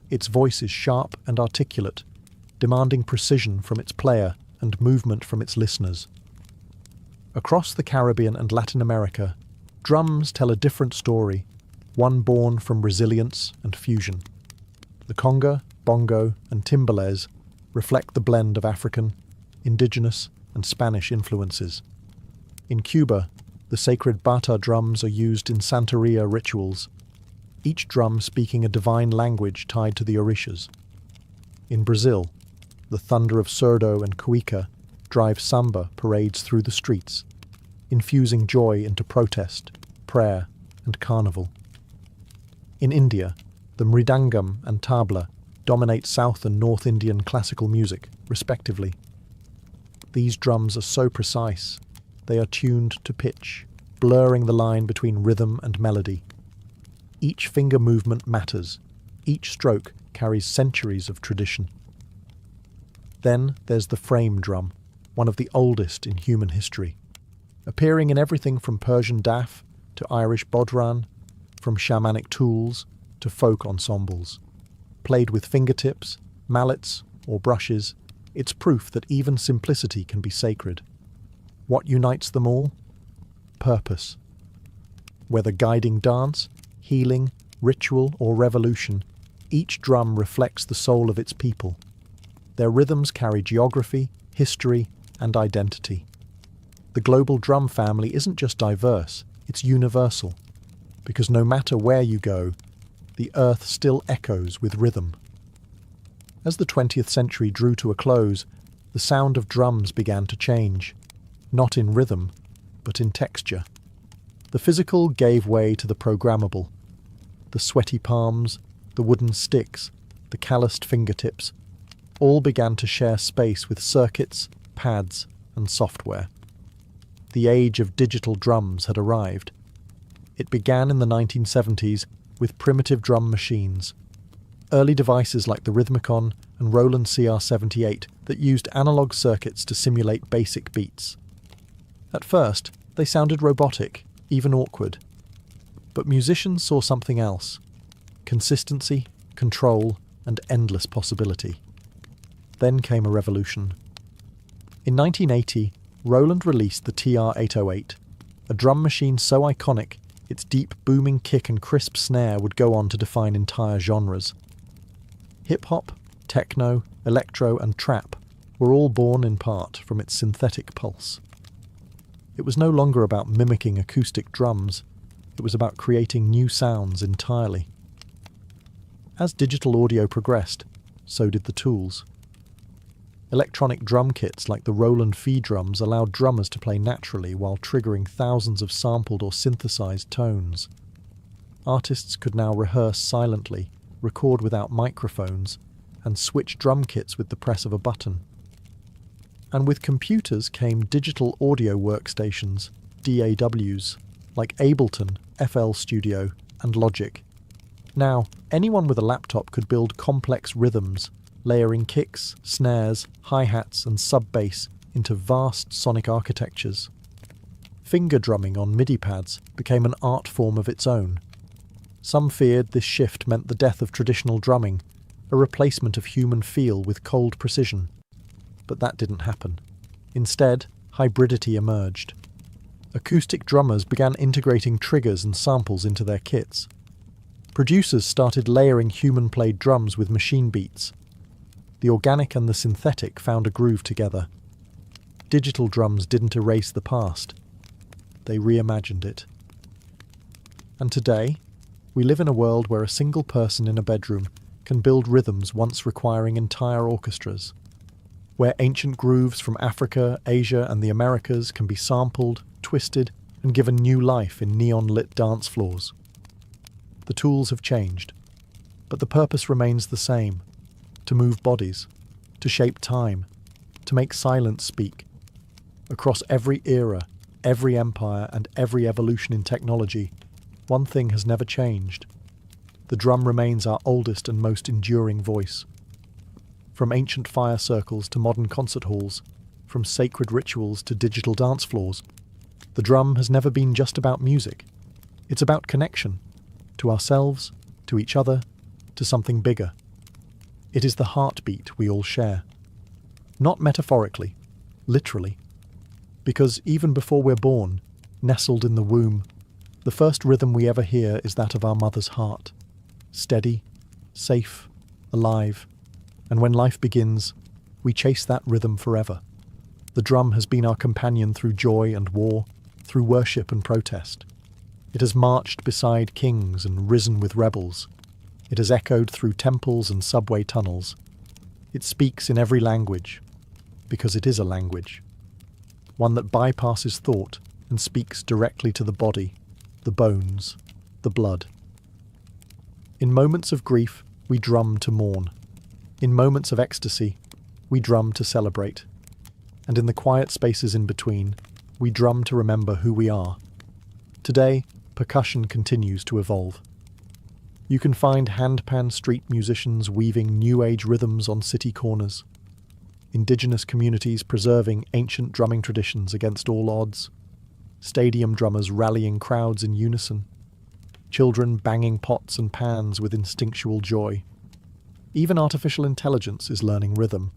[SPEAKER 1] Its voice is sharp and articulate, demanding precision from its player and movement from its listeners. Across the Caribbean and Latin America, drums tell a different story, one born from resilience and fusion. The conga, bongo, and timbales reflect the blend of African, indigenous, and Spanish influences. In Cuba, the sacred bata drums are used in Santeria rituals, each drum speaking a divine language tied to the orishas. In Brazil, the thunder of surdo and cuica drive samba parades through the streets, infusing joy into protest, prayer, and carnival. In India, the mridangam and tabla dominate South and North Indian classical music, respectively. These drums are so precise, they are tuned to pitch, blurring the line between rhythm and melody. Each finger movement matters, each stroke carries centuries of tradition. Then there's the frame drum, one of the oldest in human history, appearing in everything from Persian daf to Irish bodhran, from shamanic tools to folk ensembles. Played with fingertips, mallets, or brushes, it's proof that even simplicity can be sacred. What unites them all? Purpose. Whether guiding dance, healing, ritual, or revolution, each drum reflects the soul of its people. Their rhythms carry geography, history, and identity. The global drum family isn't just diverse, it's universal, because no matter where you go, the earth still echoes with rhythm. As the 20th century drew to a close, the sound of drums began to change, not in rhythm, but in texture. The physical gave way to the programmable. The sweaty palms, the wooden sticks, the calloused fingertips, all began to share space with circuits, pads, and software. The age of digital drums had arrived. It began in the 1970s with primitive drum machines. Early devices like the Rhythmicon and Roland CR78 that used analog circuits to simulate basic beats. At first, they sounded robotic, even awkward. But musicians saw something else: consistency, control, and endless possibility. Then came a revolution. In 1980, Roland released the TR-808, a drum machine so iconic its deep booming kick and crisp snare would go on to define entire genres. Hip-hop, techno, electro, and trap were all born in part from its synthetic pulse. It was no longer about mimicking acoustic drums, it was about creating new sounds entirely. As digital audio progressed, so did the tools. Electronic drum kits like the Roland Fee drums allowed drummers to play naturally while triggering thousands of sampled or synthesized tones. Artists could now rehearse silently, record without microphones, and switch drum kits with the press of a button. And with computers came digital audio workstations, DAWs, like Ableton, FL Studio, and Logic. Now, anyone with a laptop could build complex rhythms, layering kicks, snares, hi-hats, and sub-bass into vast sonic architectures. Finger drumming on MIDI pads became an art form of its own. Some feared this shift meant the death of traditional drumming, a replacement of human feel with cold precision. But that didn't happen. Instead, hybridity emerged. Acoustic drummers began integrating triggers and samples into their kits. Producers started layering human-played drums with machine beats. The organic and the synthetic found a groove together. Digital drums didn't erase the past. They reimagined it. And today, we live in a world where a single person in a bedroom can build rhythms once requiring entire orchestras, where ancient grooves from Africa, Asia, and the Americas can be sampled, twisted, and given new life in neon-lit dance floors. The tools have changed, but the purpose remains the same: to move bodies, to shape time, to make silence speak. Across every era, every empire, and every evolution in technology, one thing has never changed. The drum remains our oldest and most enduring voice. From ancient fire circles to modern concert halls, from sacred rituals to digital dance floors, The drum has never been just about music. It's about connection, to ourselves, to each other, to something bigger. It is the heartbeat we all share. Not metaphorically, literally. Because even before we're born, nestled in the womb, the first rhythm we ever hear is that of our mother's heart. Steady, safe, alive. And when life begins, we chase that rhythm forever. The drum has been our companion through joy and war, through worship and protest. It has marched beside kings and risen with rebels. It has echoed through temples and subway tunnels. It speaks in every language, because it is a language. One that bypasses thought and speaks directly to the body, the bones, the blood. In moments of grief, we drum to mourn. In moments of ecstasy, we drum to celebrate. And in the quiet spaces in between, we drum to remember who we are. Today, percussion continues to evolve. You can find handpan street musicians weaving new age rhythms on city corners, indigenous communities preserving ancient drumming traditions against all odds, stadium drummers rallying crowds in unison, children banging pots and pans with instinctual joy. Even artificial intelligence is learning rhythm,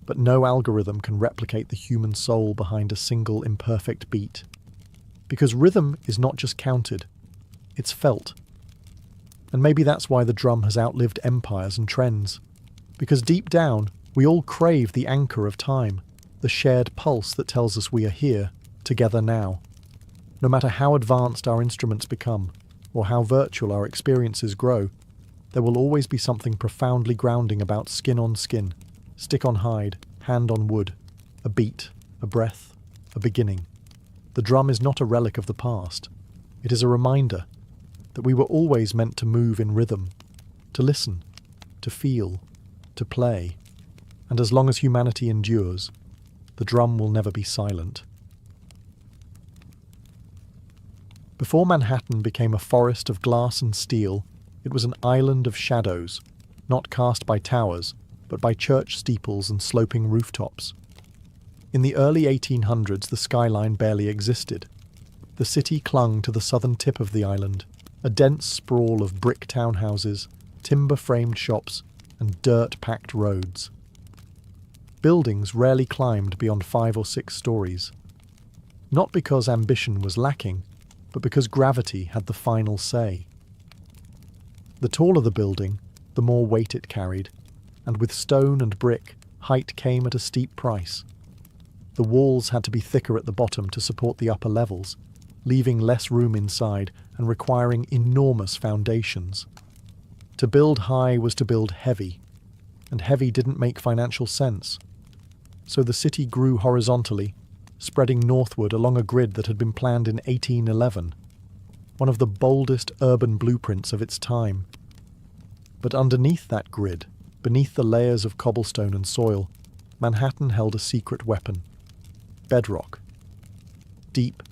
[SPEAKER 1] but no algorithm can replicate the human soul behind a single imperfect beat. Because rhythm is not just counted, it's felt. And maybe that's why the drum has outlived empires and trends. Because deep down, we all crave the anchor of time, the shared pulse that tells us we are here, together now. No matter how advanced our instruments become, or how virtual our experiences grow, there will always be something profoundly grounding about skin on skin, stick on hide, hand on wood, a beat, a breath, a beginning. The drum is not a relic of the past. It is a reminder that we were always meant to move in rhythm, to listen, to feel, to play. And as long as humanity endures, the drum will never be silent. Before Manhattan became a forest of glass and steel, it was an island of shadows, not cast by towers, but by church steeples and sloping rooftops. In the early 1800s, the skyline barely existed. The city clung to the southern tip of the island, a dense sprawl of brick townhouses, timber-framed shops, and dirt-packed roads. Buildings rarely climbed beyond 5 or 6 stories. Not because ambition was lacking, but because gravity had the final say. The taller the building, the more weight it carried, and with stone and brick, height came at a steep price. The walls had to be thicker at the bottom to support the upper levels, leaving less room inside and requiring enormous foundations. To build high was to build heavy, and heavy didn't make financial sense. So the city grew horizontally, spreading northward along a grid that had been planned in 1811, one of the boldest urban blueprints of its time. But underneath that grid, beneath the layers of cobblestone and soil, Manhattan held a secret weapon: bedrock. Deep,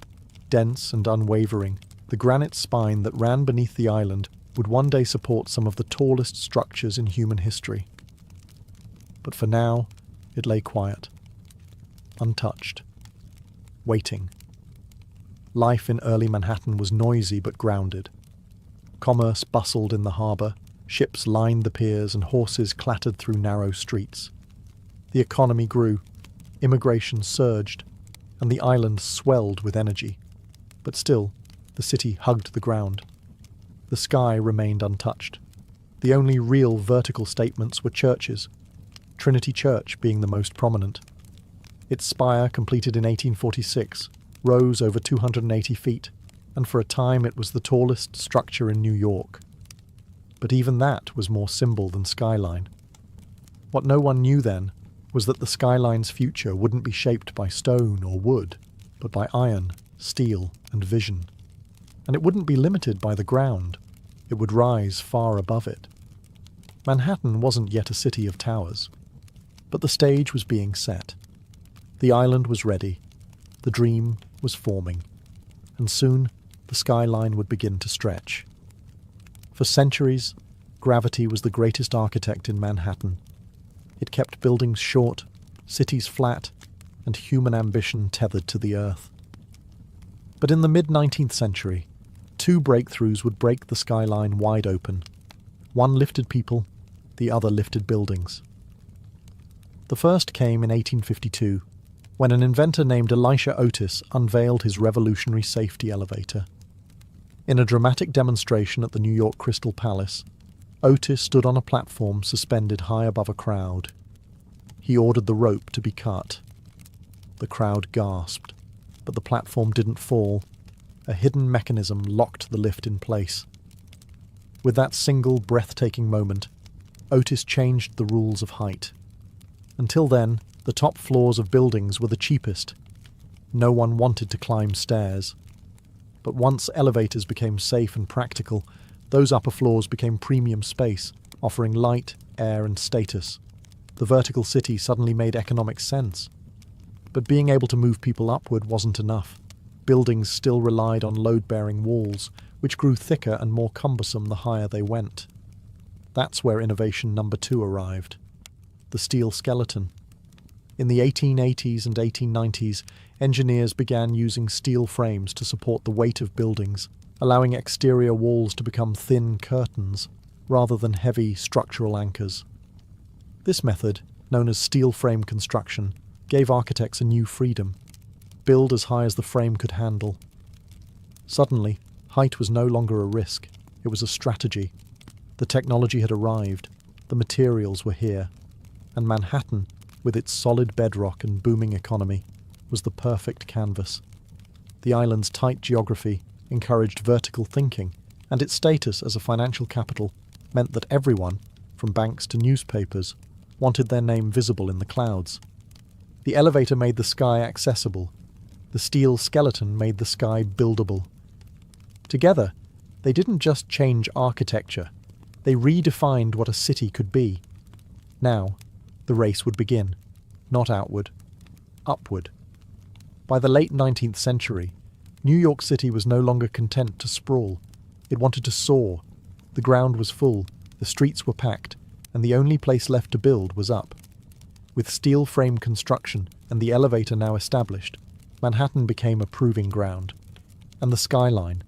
[SPEAKER 1] dense and unwavering, the granite spine that ran beneath the island would one day support some of the tallest structures in human history. But for now, it lay quiet, untouched, waiting. Life in early Manhattan was noisy but grounded. Commerce bustled in the harbour, ships lined the piers, and horses clattered through narrow streets. The economy grew, immigration surged, and the island swelled with energy. But still, the city hugged the ground. The sky remained untouched. The only real vertical statements were churches, Trinity Church being the most prominent. Its spire, completed in 1846, rose over 280 feet, and for a time it was the tallest structure in New York. But even that was more symbol than skyline. What no one knew then was that the skyline's future wouldn't be shaped by stone or wood, but by iron, steel, and vision. And it wouldn't be limited by the ground. It would rise far above it. Manhattan wasn't yet a city of towers, but the stage was being set. The island was ready. The dream was forming. And soon, the skyline would begin to stretch. For centuries, gravity was the greatest architect in Manhattan. It kept buildings short, cities flat, and human ambition tethered to the earth. But in the mid-19th century, two breakthroughs would break the skyline wide open. One lifted people, the other lifted buildings. The first came in 1852, when an inventor named Elisha Otis unveiled his revolutionary safety elevator. In a dramatic demonstration at the New York Crystal Palace, Otis stood on a platform suspended high above a crowd. He ordered the rope to be cut. The crowd gasped, but the platform didn't fall. A hidden mechanism locked the lift in place. With that single breathtaking moment, Otis changed the rules of height. Until then, the top floors of buildings were the cheapest. No one wanted to climb stairs. But once elevators became safe and practical, those upper floors became premium space, offering light, air, and status. The vertical city suddenly made economic sense. But being able to move people upward wasn't enough. Buildings still relied on load-bearing walls, which grew thicker and more cumbersome the higher they went. That's where innovation number 2 arrived: the steel skeleton. In the 1880s and 1890s, engineers began using steel frames to support the weight of buildings, allowing exterior walls to become thin curtains rather than heavy structural anchors. This method, known as steel frame construction, gave architects a new freedom: build as high as the frame could handle. Suddenly, height was no longer a risk, it was a strategy. The technology had arrived, the materials were here, and Manhattan, with its solid bedrock and booming economy, was the perfect canvas. The island's tight geography encouraged vertical thinking, and its status as a financial capital meant that everyone, from banks to newspapers, wanted their name visible in the clouds. The elevator made the sky accessible. The steel skeleton made the sky buildable. Together, they didn't just change architecture, they redefined what a city could be. Now, the race would begin, not outward, upward. By the late 19th century, New York City was no longer content to sprawl. It wanted to soar. The ground was full, the streets were packed, and the only place left to build was up. With steel frame construction and the elevator now established, Manhattan became a proving ground, and the skyline,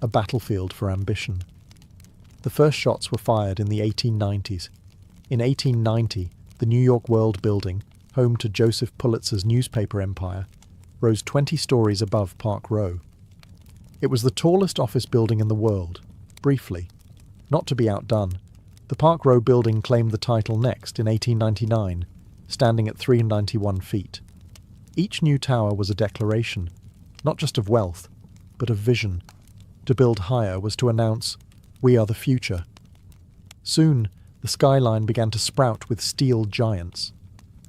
[SPEAKER 1] a battlefield for ambition. The first shots were fired in the 1890s. In 1890, the New York World Building, home to Joseph Pulitzer's newspaper empire, rose 20 stories above Park Row. It was the tallest office building in the world, briefly. Not to be outdone, the Park Row building claimed the title next in 1899, standing at 391 feet. Each new tower was a declaration, not just of wealth, but of vision. To build higher was to announce, "We are the future." Soon, the skyline began to sprout with steel giants.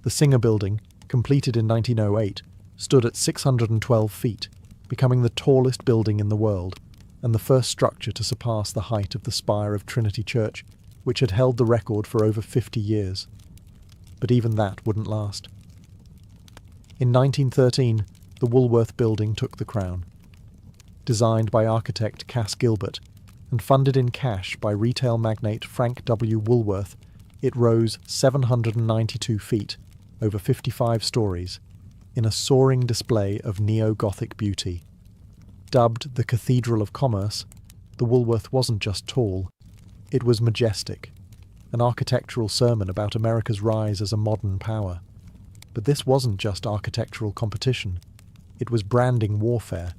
[SPEAKER 1] The Singer Building, completed in 1908, stood at 612 feet, becoming the tallest building in the world, and the first structure to surpass the height of the spire of Trinity Church, which had held the record for over 50 years. But even that wouldn't last. In 1913, the Woolworth Building took the crown. Designed by architect Cass Gilbert, and funded in cash by retail magnate Frank W. Woolworth, it rose 792 feet, over 55 stories, in a soaring display of neo-Gothic beauty. Dubbed the Cathedral of Commerce, the Woolworth wasn't just tall, it was majestic, an architectural sermon about America's rise as a modern power. But this wasn't just architectural competition, it was branding warfare.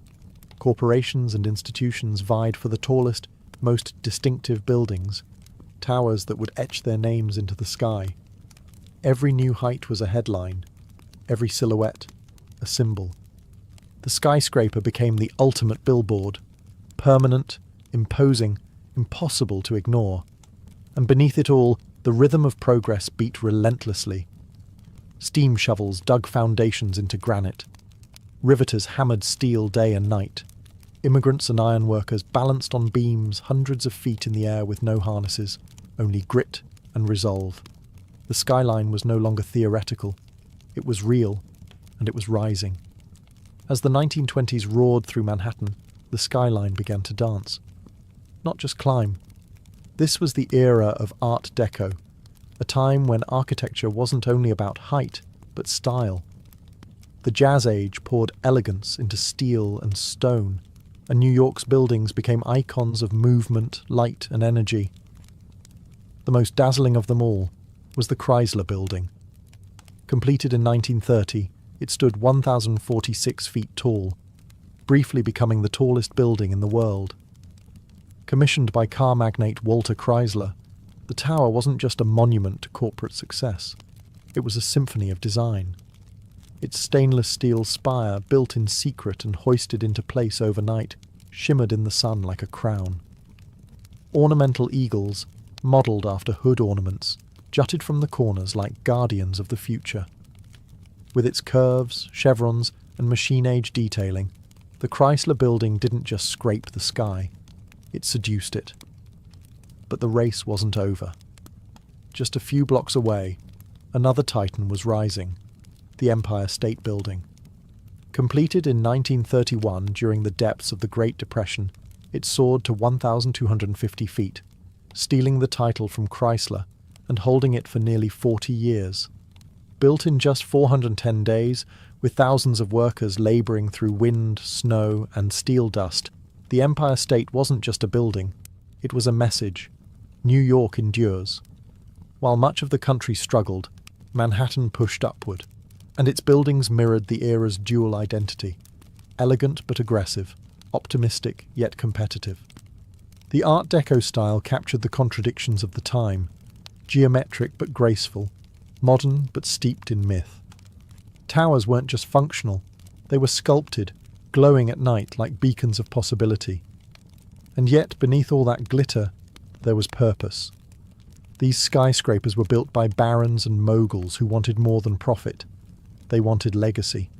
[SPEAKER 1] Corporations and institutions vied for the tallest, most distinctive buildings, towers that would etch their names into the sky. Every new height was a headline, every silhouette a symbol. The skyscraper became the ultimate billboard, permanent, imposing, impossible to ignore. And beneath it all, the rhythm of progress beat relentlessly. Steam shovels dug foundations into granite. Riveters hammered steel day and night. Immigrants and ironworkers balanced on beams hundreds of feet in the air with no harnesses, only grit and resolve. The skyline was no longer theoretical. It was real, and it was rising. As the 1920s roared through Manhattan, the skyline began to dance. Not just climb. This was the era of Art Deco, a time when architecture wasn't only about height, but style. The Jazz Age poured elegance into steel and stone, and New York's buildings became icons of movement, light, and energy. The most dazzling of them all was the Chrysler Building. Completed in 1930, it stood 1,046 feet tall, briefly becoming the tallest building in the world. Commissioned by car magnate Walter Chrysler, the tower wasn't just a monument to corporate success. It was a symphony of design. Its stainless steel spire, built in secret and hoisted into place overnight, shimmered in the sun like a crown. Ornamental eagles, modelled after hood ornaments, jutted from the corners like guardians of the future. With its curves, chevrons, and machine-age detailing, the Chrysler Building didn't just scrape the sky, it seduced it. But the race wasn't over. Just a few blocks away, another titan was rising, the Empire State Building. Completed in 1931 during the depths of the Great Depression, it soared to 1,250 feet, stealing the title from Chrysler and holding it for nearly 40 years. Built in just 410 days, with thousands of workers labouring through wind, snow, and steel dust, the Empire State wasn't just a building, it was a message. New York endures. While much of the country struggled, Manhattan pushed upward, and its buildings mirrored the era's dual identity, elegant but aggressive, optimistic yet competitive. The Art Deco style captured the contradictions of the time, geometric but graceful, modern but steeped in myth. Towers weren't just functional, they were sculpted, glowing at night like beacons of possibility. And yet, beneath all that glitter, there was purpose. These skyscrapers were built by barons and moguls who wanted more than profit. They wanted legacy.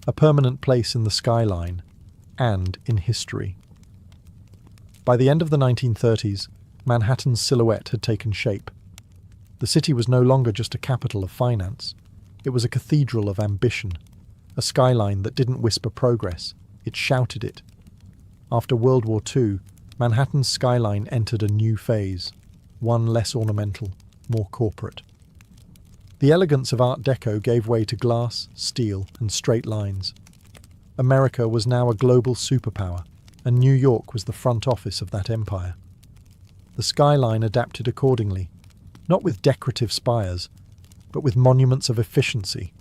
[SPEAKER 1] A permanent place in the skyline, and in history. By the end of the 1930s, Manhattan's silhouette had taken shape. The city was no longer just a capital of finance. It was a cathedral of ambition, a skyline that didn't whisper progress, it shouted it. After World War II, Manhattan's skyline entered a new phase, one less ornamental, more corporate. The elegance of Art Deco gave way to glass, steel, and straight lines. America was now a global superpower, and New York was the front office of that empire. The skyline adapted accordingly, not with decorative spires, but with monuments of efficiency.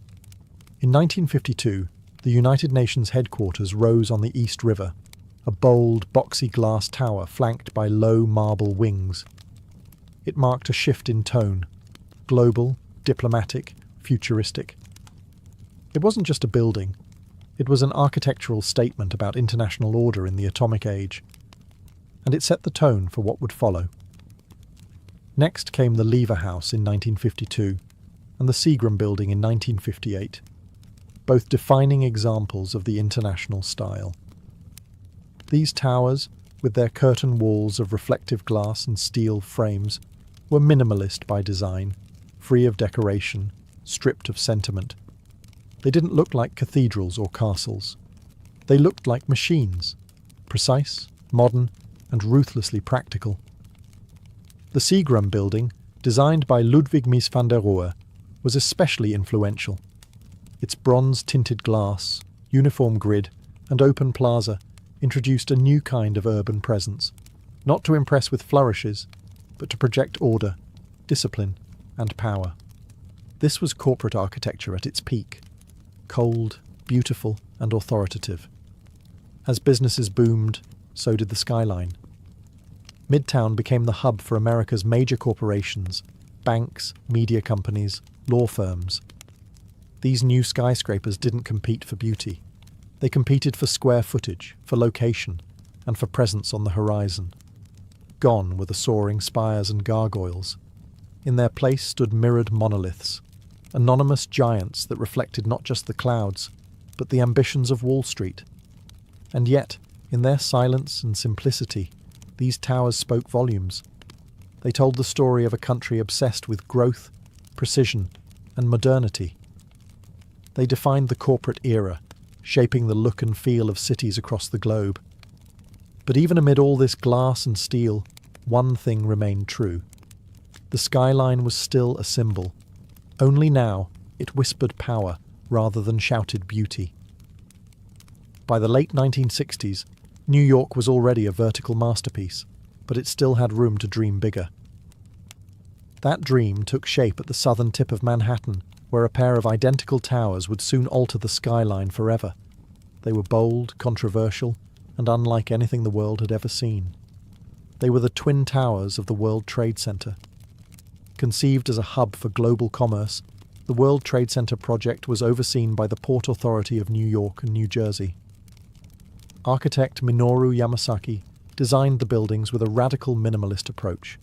[SPEAKER 1] In 1952, the United Nations headquarters rose on the East River, a bold, boxy glass tower flanked by low marble wings. It marked a shift in tone, global, diplomatic, futuristic. It wasn't just a building, it was an architectural statement about international order in the atomic age, and it set the tone for what would follow. Next came the Lever House in 1952, and the Seagram Building in 1958, both defining examples of the international style. These towers, with their curtain walls of reflective glass and steel frames, were minimalist by design, free of decoration, stripped of sentiment. They didn't look like cathedrals or castles. They looked like machines, precise, modern, and ruthlessly practical. The Seagram Building, designed by Ludwig Mies van der Rohe, was especially influential. Its bronze-tinted glass, uniform grid, and open plaza introduced a new kind of urban presence, not to impress with flourishes, but to project order, discipline, and power. This was corporate architecture at its peak, cold, beautiful, and authoritative. As businesses boomed, so did the skyline. Midtown became the hub for America's major corporations, banks, media companies, law firms. These new skyscrapers didn't compete for beauty. They competed for square footage, for location, and for presence on the horizon. Gone were the soaring spires and gargoyles. In their place stood mirrored monoliths, anonymous giants that reflected not just the clouds, but the ambitions of Wall Street. And yet, in their silence and simplicity, these towers spoke volumes. They told the story of a country obsessed with growth, precision, and modernity. They defined the corporate era, shaping the look and feel of cities across the globe. But even amid all this glass and steel, one thing remained true. The skyline was still a symbol. Only now it whispered power, rather than shouted beauty. By the late 1960s, New York was already a vertical masterpiece, but it still had room to dream bigger. That dream took shape at the southern tip of Manhattan, where a pair of identical towers would soon alter the skyline forever. They were bold, controversial, and unlike anything the world had ever seen. They were the twin towers of the World Trade Center. Conceived as a hub for global commerce, the World Trade Center project was overseen by the Port Authority of New York and New Jersey. Architect Minoru Yamasaki designed the buildings with a radical minimalist approach.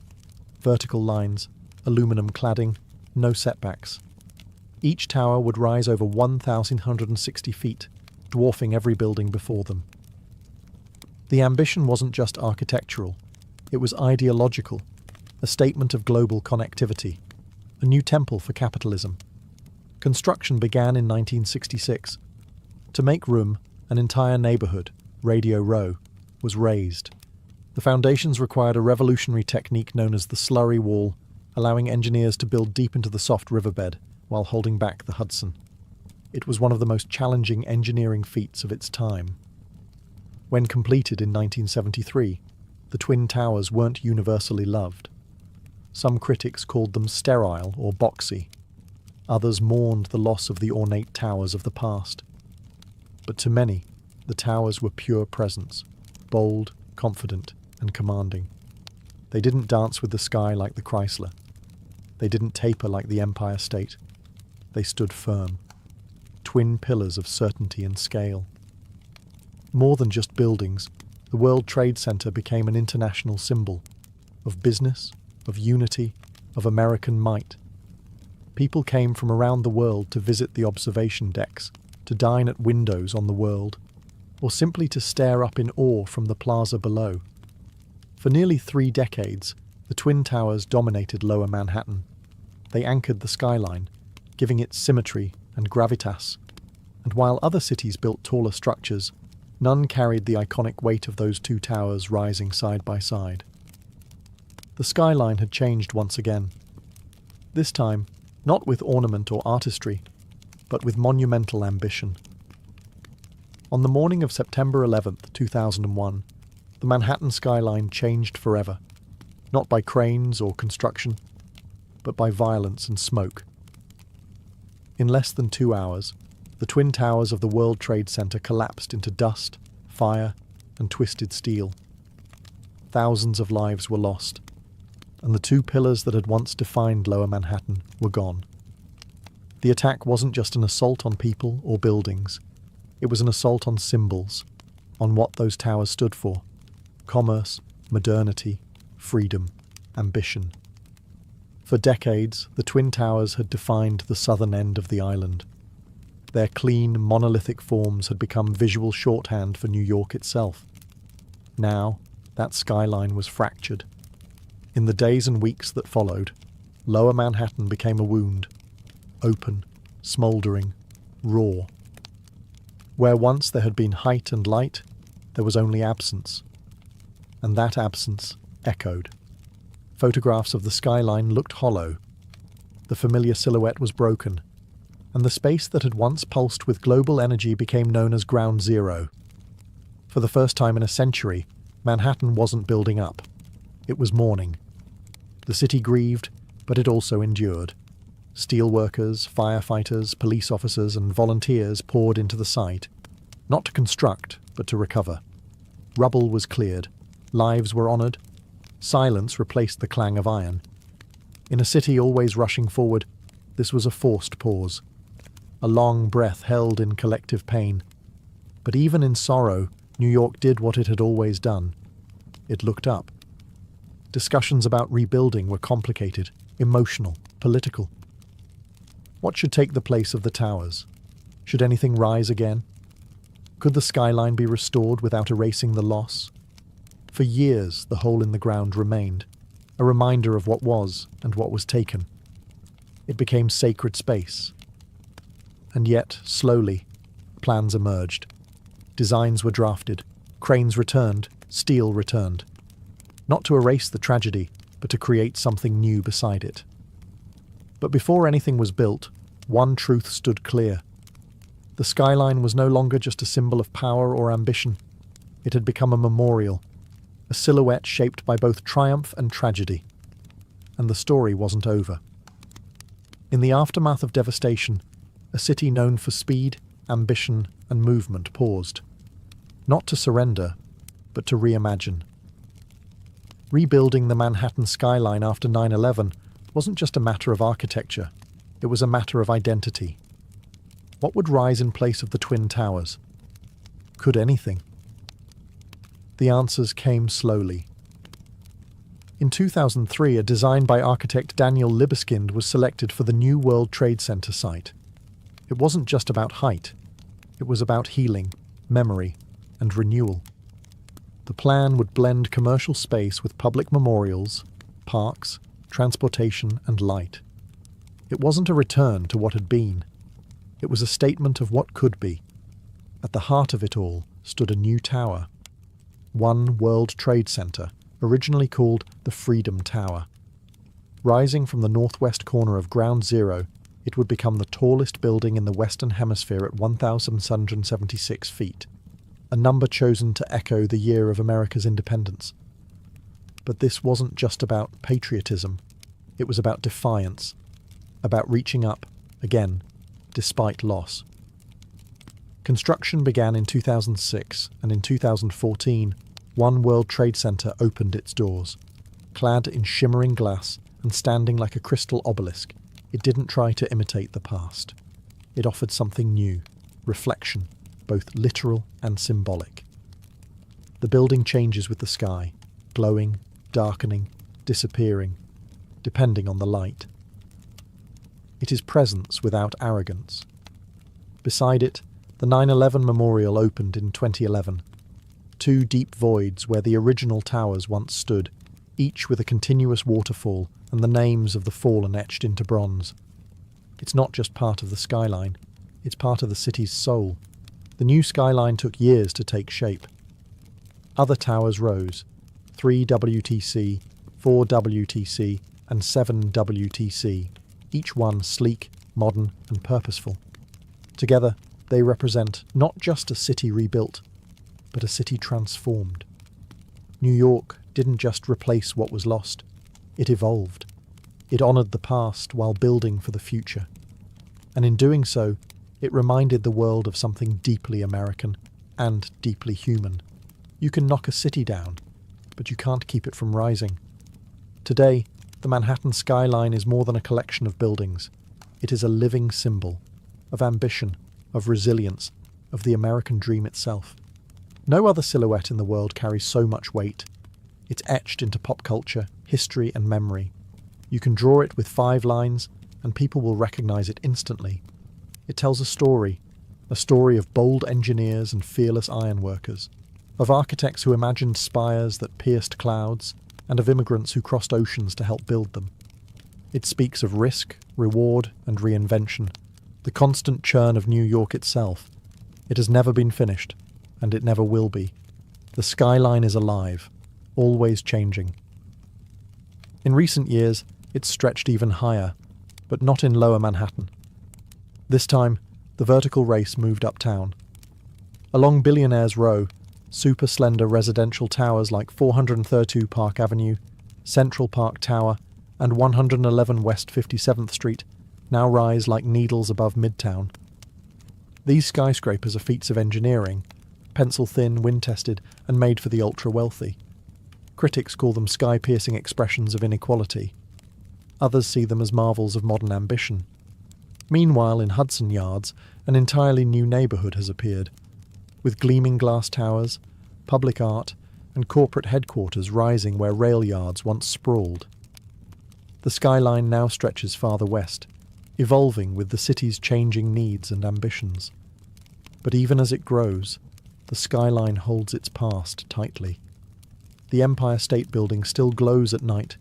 [SPEAKER 1] Vertical lines, aluminum cladding, no setbacks. Each tower would rise over 1,160 feet, dwarfing every building before them. The ambition wasn't just architectural, it was ideological, a statement of global connectivity, a new temple for capitalism. Construction began in 1966. To make room, an entire neighborhood, Radio Row, was raised. The foundations required a revolutionary technique known as the slurry wall, allowing engineers to build deep into the soft riverbed while holding back the Hudson. It was one of the most challenging engineering feats of its time. When completed in 1973, the Twin Towers weren't universally loved. Some critics called them sterile or boxy. Others mourned the loss of the ornate towers of the past. But to many, the towers were pure presence, bold, confident, and commanding. They didn't dance with the sky like the Chrysler. They didn't taper like the Empire State. They stood firm, twin pillars of certainty and scale. More than just buildings, the World Trade Center became an international symbol of business, of unity, of American might. People came from around the world to visit the observation decks, to dine at windows on the world, or simply to stare up in awe from the plaza below. For nearly 3 decades, the Twin Towers dominated Lower Manhattan. They anchored the skyline, giving it symmetry and gravitas, and while other cities built taller structures, none carried the iconic weight of those 2 towers rising side by side. The skyline had changed once again. This time, not with ornament or artistry, but with monumental ambition. On the morning of September 11, 2001, the Manhattan skyline changed forever, not by cranes or construction, but by violence and smoke. In less than 2 hours, the Twin Towers of the World Trade Center collapsed into dust, fire, and twisted steel. Thousands of lives were lost, and the 2 pillars that had once defined Lower Manhattan were gone. The attack wasn't just an assault on people or buildings. It was an assault on symbols, on what those towers stood for: commerce, modernity, freedom, ambition. For decades, the Twin Towers had defined the southern end of the island. Their clean, monolithic forms had become visual shorthand for New York itself. Now, that skyline was fractured. In the days and weeks that followed, Lower Manhattan became a wound, open, smouldering, raw. Where once there had been height and light, there was only absence. And that absence echoed. Photographs of the skyline looked hollow. The familiar silhouette was broken, and the space that had once pulsed with global energy became known as Ground Zero. For the first time in a century, Manhattan wasn't building up. It was mourning. The city grieved, but it also endured. Steelworkers, firefighters, police officers, and volunteers poured into the site, not to construct, but to recover. Rubble was cleared. Lives were honoured. Silence replaced the clang of iron. In a city always rushing forward, this was a forced pause. A long breath held in collective pain. But even in sorrow, New York did what it had always done. It looked up. Discussions about rebuilding were complicated, emotional, political. What should take the place of the towers? Should anything rise again? Could the skyline be restored without erasing the loss? For years, the hole in the ground remained, a reminder of what was and what was taken. It became sacred space. And yet, slowly, plans emerged. Designs were drafted, cranes returned, steel returned. Not to erase the tragedy, but to create something new beside it. But before anything was built, one truth stood clear. The skyline was no longer just a symbol of power or ambition. It had become a memorial, a silhouette shaped by both triumph and tragedy. And the story wasn't over. In the aftermath of devastation, a city known for speed, ambition, and movement paused. Not to surrender, but to reimagine. Rebuilding the Manhattan skyline after 9/11 wasn't just a matter of architecture, it was a matter of identity. What would rise in place of the Twin Towers? Could anything? The answers came slowly. In 2003, a design by architect Daniel Libeskind was selected for the new World Trade Center site. It wasn't just about height, it was about healing, memory, and renewal. The plan would blend commercial space with public memorials, parks, transportation, and light. It wasn't a return to what had been. It was a statement of what could be. At the heart of it all stood a new tower. One World Trade Center, originally called the Freedom Tower. Rising from the northwest corner of Ground Zero, it would become the tallest building in the Western Hemisphere at 1,776 feet, a number chosen to echo the year of America's independence. But this wasn't just about patriotism. It was about defiance, about reaching up, again, despite loss. Construction began in 2006, and in 2014, One World Trade Center opened its doors. Clad in shimmering glass and standing like a crystal obelisk, it didn't try to imitate the past. It offered something new, reflection, both literal and symbolic. The building changes with the sky, glowing, darkening, disappearing, depending on the light. It is presence without arrogance. Beside it, the 9/11 Memorial opened in 2011. Two deep voids where the original towers once stood, each with a continuous waterfall and the names of the fallen etched into bronze. It's not just part of the skyline, it's part of the city's soul. The new skyline took years to take shape. Other towers rose, 3 WTC, 4 WTC, and 7 WTC, each one sleek, modern, and purposeful. Together, they represent not just a city rebuilt, but a city transformed. New York didn't just replace what was lost, it evolved. It honoured the past while building for the future. And in doing so, it reminded the world of something deeply American and deeply human. You can knock a city down, but you can't keep it from rising. Today, the Manhattan skyline is more than a collection of buildings. It is a living symbol of ambition, of resilience, of the American dream itself. No other silhouette in the world carries so much weight. It's etched into pop culture, history, and memory. You can draw it with 5 lines, and people will recognize it instantly. It tells a story of bold engineers and fearless ironworkers, of architects who imagined spires that pierced clouds, and of immigrants who crossed oceans to help build them. It speaks of risk, reward, and reinvention, the constant churn of New York itself. It has never been finished, and it never will be. The skyline is alive, always changing. In recent years, it's stretched even higher, but not in Lower Manhattan. This time, the vertical race moved uptown. Along Billionaire's Row, super slender residential towers like 432 Park Avenue, Central Park Tower, and 111 West 57th Street now rise like needles above Midtown. These skyscrapers are feats of engineering, pencil-thin, wind-tested, and made for the ultra-wealthy. Critics call them sky-piercing expressions of inequality. Others see them as marvels of modern ambition. Meanwhile, in Hudson Yards, an entirely new neighbourhood has appeared, with gleaming glass towers, public art, and corporate headquarters rising where rail yards once sprawled. The skyline now stretches farther west, evolving with the city's changing needs and ambitions. But even as it grows, the skyline holds its past tightly. The Empire State Building still glows at night,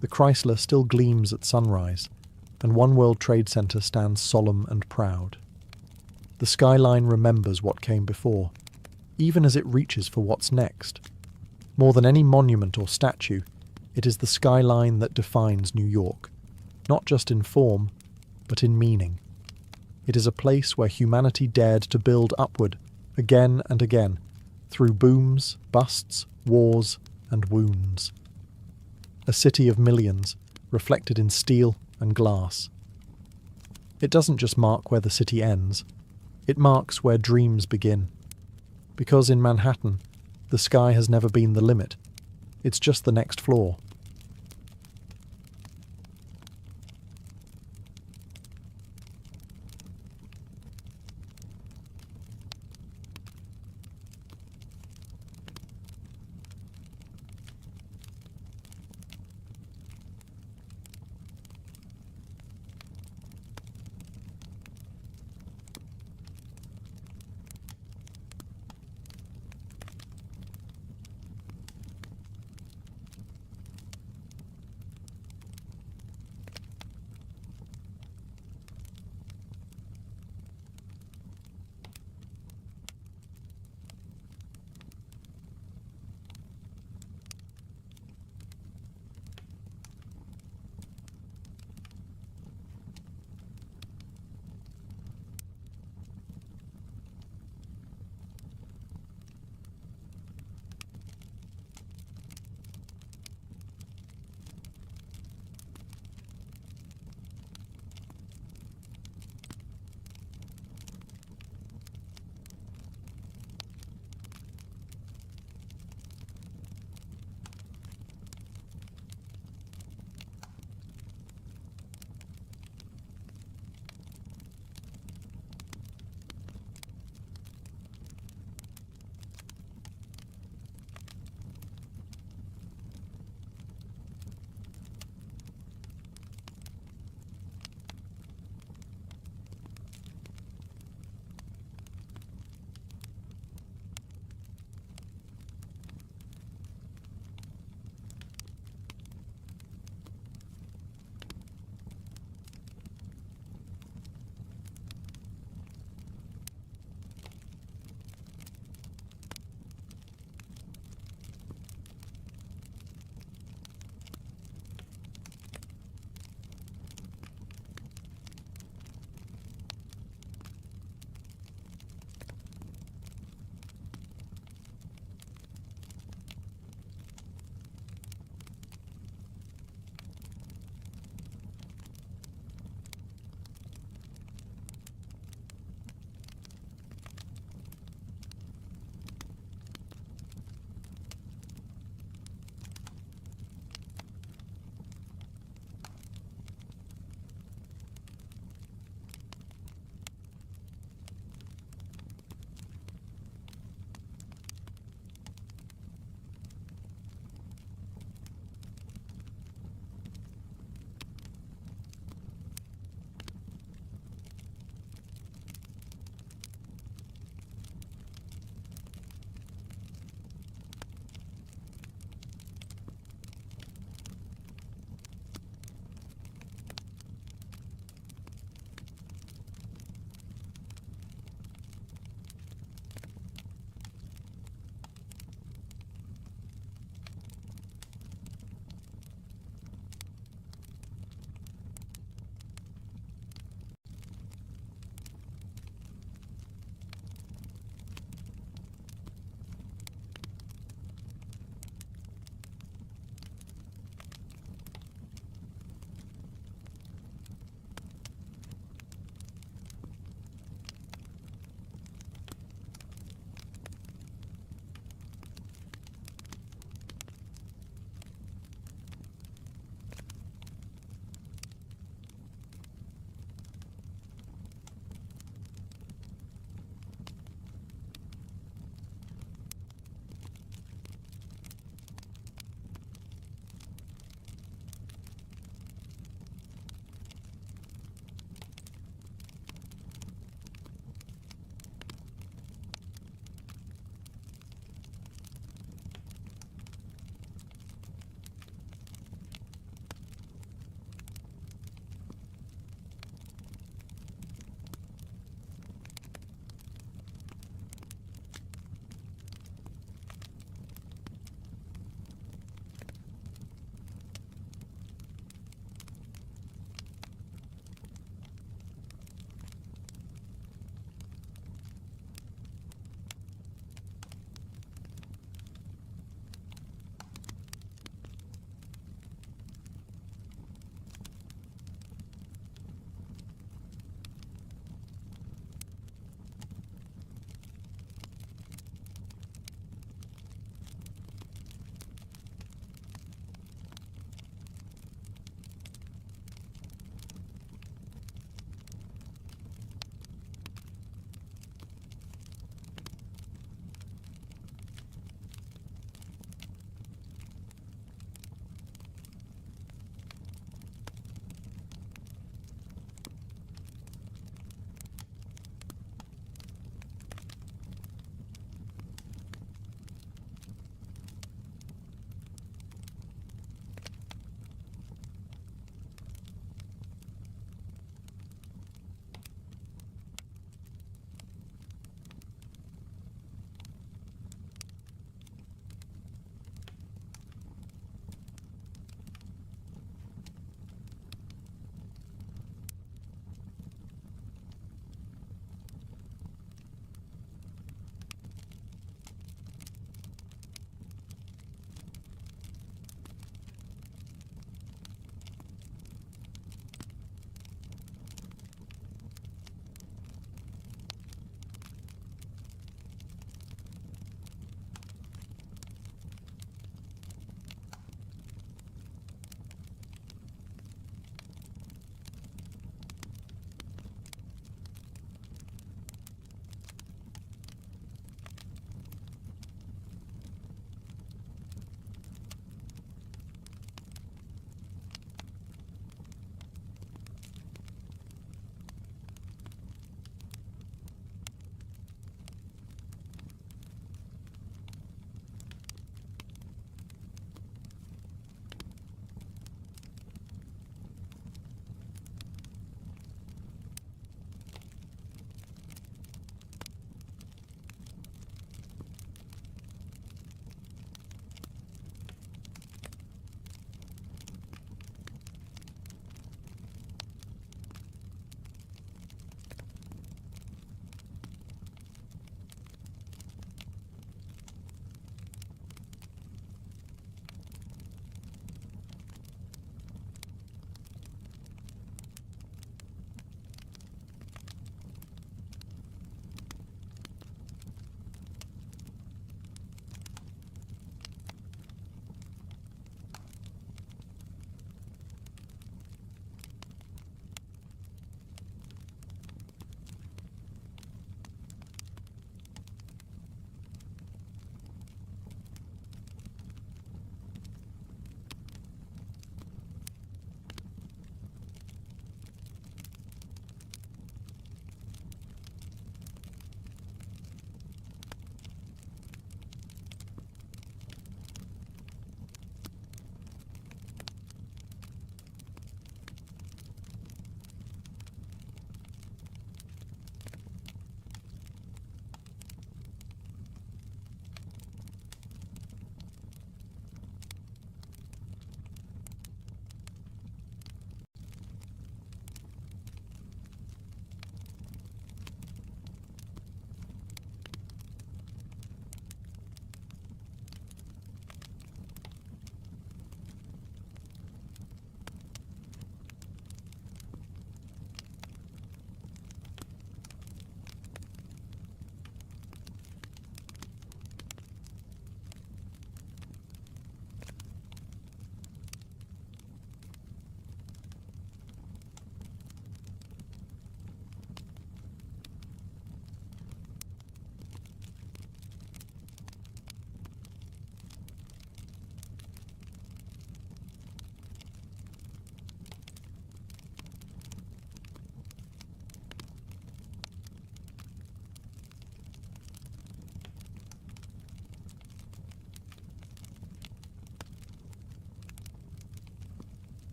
[SPEAKER 1] the Chrysler still gleams at sunrise, and One World Trade Center stands solemn and proud. The skyline remembers what came before, even as it reaches for what's next. More than any monument or statue, it is the skyline that defines New York, not just in form, but in meaning. It is a place where humanity dared to build upward, again and again, through booms, busts, wars, and wounds. A city of millions, reflected in steel and glass. It doesn't just mark where the city ends, it marks where dreams begin. Because in Manhattan, the sky has never been the limit, it's just the next floor.